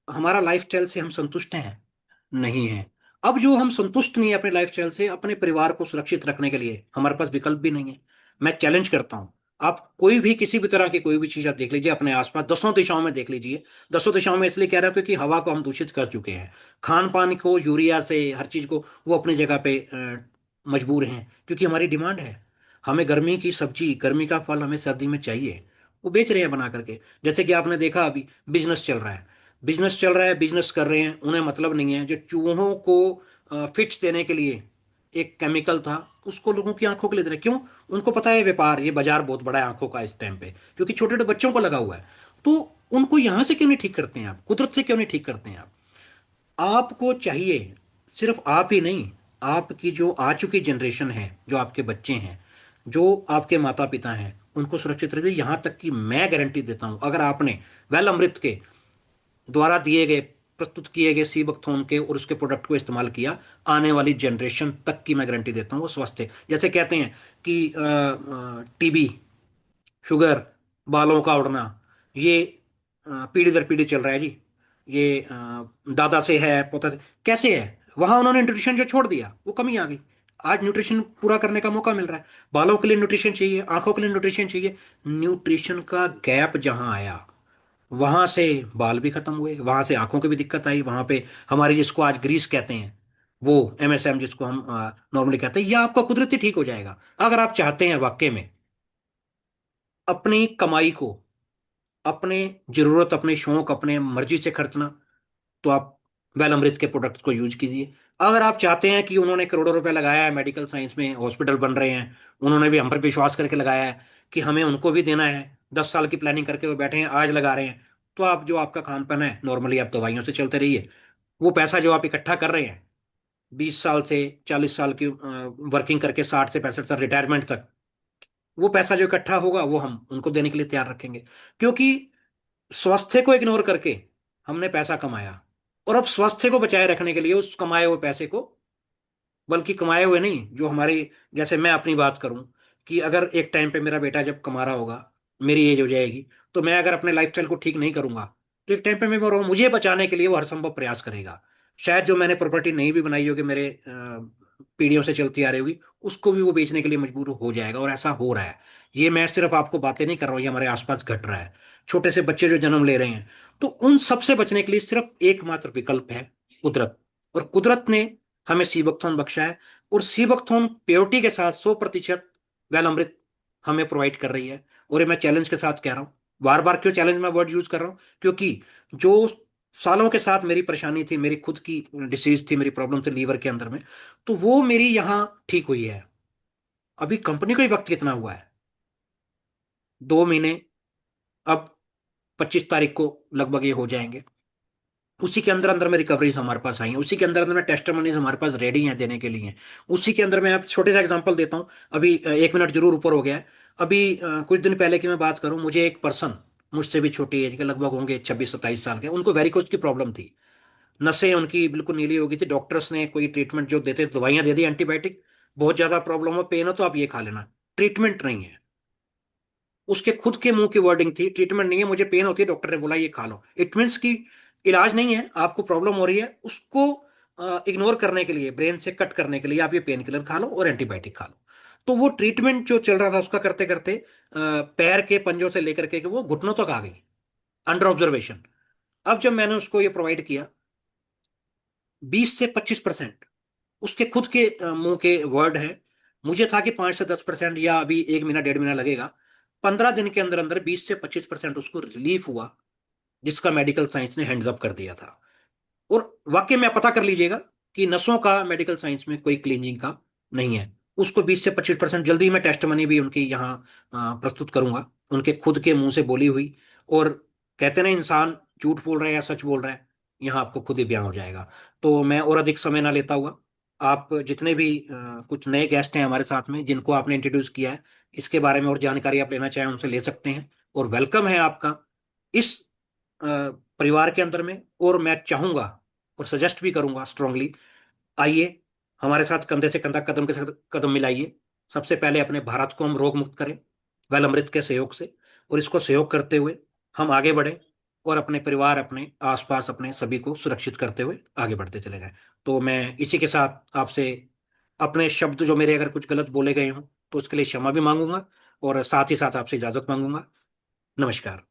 हमारा लाइफस्टाइल से हम संतुष्ट हैं? नहीं है। अब जो हम संतुष्ट नहीं है अपने लाइफस्टाइल से, अपने परिवार को सुरक्षित रखने के लिए हमारे पास विकल्प भी नहीं है। मैं चैलेंज करता हूं, आप कोई भी किसी भी तरह की कोई भी चीज आप देख लीजिए अपने आसपास, 10 दिशाओं में देख लीजिए। 10 दिशाओं में इसलिए कह रहा हूं क्योंकि हवा को हम दूषित कर चुके हैं, खान पान को, यूरिया से, हर चीज को, वो अपनी जगह पे मजबूर हैं, क्योंकि हमारी डिमांड है। हमें गर्मी की सब्जी, गर्मी का फल हमें सर्दी में चाहिए, वो बेच रहे हैं बना करके। जैसे कि आपने देखा अभी बिजनेस चल रहा है, बिजनेस चल रहा है, बिजनेस कर रहे हैं, उन्हें मतलब नहीं है। जो चूहों को फिट्स देने के लिए एक केमिकल था, उसको लोगों की आंखों के लिए दे रहे हैं। क्यों? उनको पता है व्यापार, ये बाजार बहुत बड़ा है आंखों का इस टाइम पे, क्योंकि छोटे छोटे बच्चों को लगा हुआ है। तो उनको यहां से क्यों नहीं ठीक करते हैं आप? कुदरत से क्यों नहीं ठीक करते हैं आप? आपको चाहिए, सिर्फ आप ही नहीं, आपकी जो आ चुकी जनरेशन है, जो आपके बच्चे हैं, जो आपके माता पिता हैं, उनको सुरक्षित रखिए। यहां तक कि मैं गारंटी देता हूं, अगर आपने वेल अमृत के द्वारा दिए गए, प्रस्तुत किए गए सी बकथोन के और उसके प्रोडक्ट को इस्तेमाल किया, आने वाली जनरेशन तक की मैं गारंटी देता हूँ वो स्वस्थ है। जैसे कहते हैं कि टीबी, शुगर, बालों का उड़ना, ये पीढ़ी दर पीढ़ी चल रहा है जी। ये दादा से है, पोता से, कैसे है? वहां उन्होंने न्यूट्रिशन जो छोड़ दिया, वो कमी आ गई। आज न्यूट्रिशन पूरा करने का मौका मिल रहा है। बालों के लिए न्यूट्रिशन चाहिए, आंखों के लिए न्यूट्रिशन चाहिए। न्यूट्रिशन का गैप जहां आया, वहां से बाल भी खत्म हुए, वहां से आंखों की भी दिक्कत आई, वहां पे हमारी, जिसको आज ग्रीस कहते हैं, वो एमएसएम जिसको हम नॉर्मली कहते हैं, यह आपका कुदरती ठीक हो जाएगा। अगर आप चाहते हैं वाकई में अपनी कमाई को, अपने जरूरत, अपने शौक, अपने मर्जी से खर्चना, तो आप वेल अमृत के प्रोडक्ट्स को यूज कीजिए। अगर आप चाहते हैं कि उन्होंने करोड़ों रुपए लगाया है मेडिकल साइंस में, हॉस्पिटल बन रहे हैं, उन्होंने भी हम पर विश्वास करके लगाया है कि हमें उनको भी देना है, 10 साल की प्लानिंग करके वो बैठे हैं, आज लगा रहे हैं, तो आप जो आपका खान पान है नॉर्मली आप दवाइयों से चलते रहिए। वो पैसा जो आप इकट्ठा कर रहे हैं 20 साल से, 40 साल की वर्किंग करके, 60 से 65 साल रिटायरमेंट तक, वो पैसा जो इकट्ठा होगा वो हम उनको देने के लिए तैयार रखेंगे। क्योंकि स्वास्थ्य को इग्नोर करके हमने पैसा कमाया, और अब स्वास्थ्य को बचाए रखने के लिए उस कमाए हुए पैसे को, बल्कि कमाए हुए नहीं, जो हमारी, जैसे मैं अपनी बात करूं, कि अगर एक टाइम पे मेरा बेटा जब कमा रहा होगा, मेरी एज हो जाएगी, तो मैं अगर अपने लाइफस्टाइल को ठीक नहीं करूंगा, तो एक टाइम पे मैं मरूं, मुझे बचाने के लिए वो हर संभव प्रयास करेगा। शायद जो मैंने प्रॉपर्टी नहीं भी बनाई होगी, मेरे पीढ़ियों से चलती आ रही होगी, उसको भी वो बेचने के लिए मजबूर हो जाएगा, और ऐसा हो रहा है। ये मैं सिर्फ आपको बातें नहीं कर रहा हूँ, ये हमारे आसपास घट रहा है। छोटे से बच्चे जो जन्म ले रहे हैं, तो उन सब से बचने के लिए सिर्फ एकमात्र विकल्प है कुदरत। और कुदरत ने हमें सीबकथॉर्न बख्शा है, और सीबकथॉर्न प्योरिटी के साथ 100% वेल अमृत हमें प्रोवाइड कर रही है। और ये मैं चैलेंज के साथ कह रहा हूँ। बार बार क्यों चैलेंज मैं वर्ड यूज कर रहा हूँ? क्योंकि जो सालों के साथ मेरी परेशानी थी, मेरी खुद की डिसीज थी, मेरी प्रॉब्लम थी लीवर के अंदर में, तो वो मेरी यहाँ ठीक हुई है। अभी कंपनी को ही वक्त कितना हुआ है? 2 महीने। अब 25 तारीख को लगभग ये हो जाएंगे। उसी के अंदर अंदर में रिकवरीज हमारे पास आई हैं, उसी के अंदर अंदर में टेस्टिमोनीज हमारे पास रेडी हैं देने के लिए। उसी के अंदर मैं आप छोटे सा एग्जांपल देता हूँ। अभी 1 मिनट जरूर ऊपर हो गया है। अभी कुछ दिन पहले की मैं बात करूं, मुझे एक पर्सन, मुझसे भी छोटी एज के, लगभग होंगे 26 27 साल के, उनको वेरिकोज की प्रॉब्लम थी। नसें उनकी बिल्कुल नीली हो गई थी। डॉक्टर्स ने कोई ट्रीटमेंट जो देते, दवाइयां दे दी एंटीबायोटिक, बहुत ज्यादा प्रॉब्लम हो, पेन हो तो आप ये खा लेना। ट्रीटमेंट नहीं है। उसके खुद के मुंह की वर्डिंग थी, ट्रीटमेंट नहीं है, मुझे पेन होती है, डॉक्टर ने बोला ये खा लो। इट मीन्स की इलाज नहीं है, आपको प्रॉब्लम हो रही है, उसको इग्नोर करने के लिए, ब्रेन से कट करने के लिए आप ये पेन किलर खा लो और एंटीबायोटिक खा लो। तो वो ट्रीटमेंट जो चल रहा था उसका करते करते पैर के पंजों से लेकर के वो घुटनों तक आ गई, अंडर ऑब्जर्वेशन। अब जब मैंने उसको ये प्रोवाइड किया, 20 से 25%, उसके खुद के मुंह के वर्ड हैं। मुझे था कि 5 से 10% या अभी 1 महीना 1.5 महीना लगेगा। 15 दिन के अंदर अंदर 20 से 25% उसको रिलीफ हुआ, जिसका मेडिकल साइंस ने हैंड्स अप कर दिया था। और वाकई में आप पता कर लीजिएगा कि नसों का मेडिकल साइंस में कोई क्लीनिंग का नहीं है। उसको 20 से 25% जल्दी ही मैं टेस्ट मनी भी उनकी यहाँ प्रस्तुत करूंगा, उनके खुद के मुंह से बोली हुई। और कहते ना, इंसान झूठ बोल रहा है या सच बोल रहा है, यहाँ आपको खुद ही बयां हो जाएगा। तो मैं और अधिक समय ना लेता हुआ, आप जितने भी कुछ नए गेस्ट हैं हमारे साथ में, जिनको आपने इंट्रोड्यूस किया है, इसके बारे में और जानकारी आप लेना चाहें उनसे ले सकते हैं। और वेलकम है आपका इस परिवार के अंदर में। और मैं चाहूंगा और सजेस्ट भी करूंगा स्ट्रांगली, आइए हमारे साथ कंधे से कंधा, कदम के साथ कदम मिलाइए। सबसे पहले अपने भारत को हम रोग मुक्त करें वेल अमृत के सहयोग से, और इसको सहयोग करते हुए हम आगे बढ़ें, और अपने परिवार, अपने आसपास, अपने सभी को सुरक्षित करते हुए आगे बढ़ते चले जाएं। तो मैं इसी के साथ आपसे अपने शब्द जो मेरे अगर कुछ गलत बोले गए हों, तो उसके लिए क्षमा भी मांगूंगा, और साथ ही साथ आपसे इजाजत मांगूंगा। नमस्कार।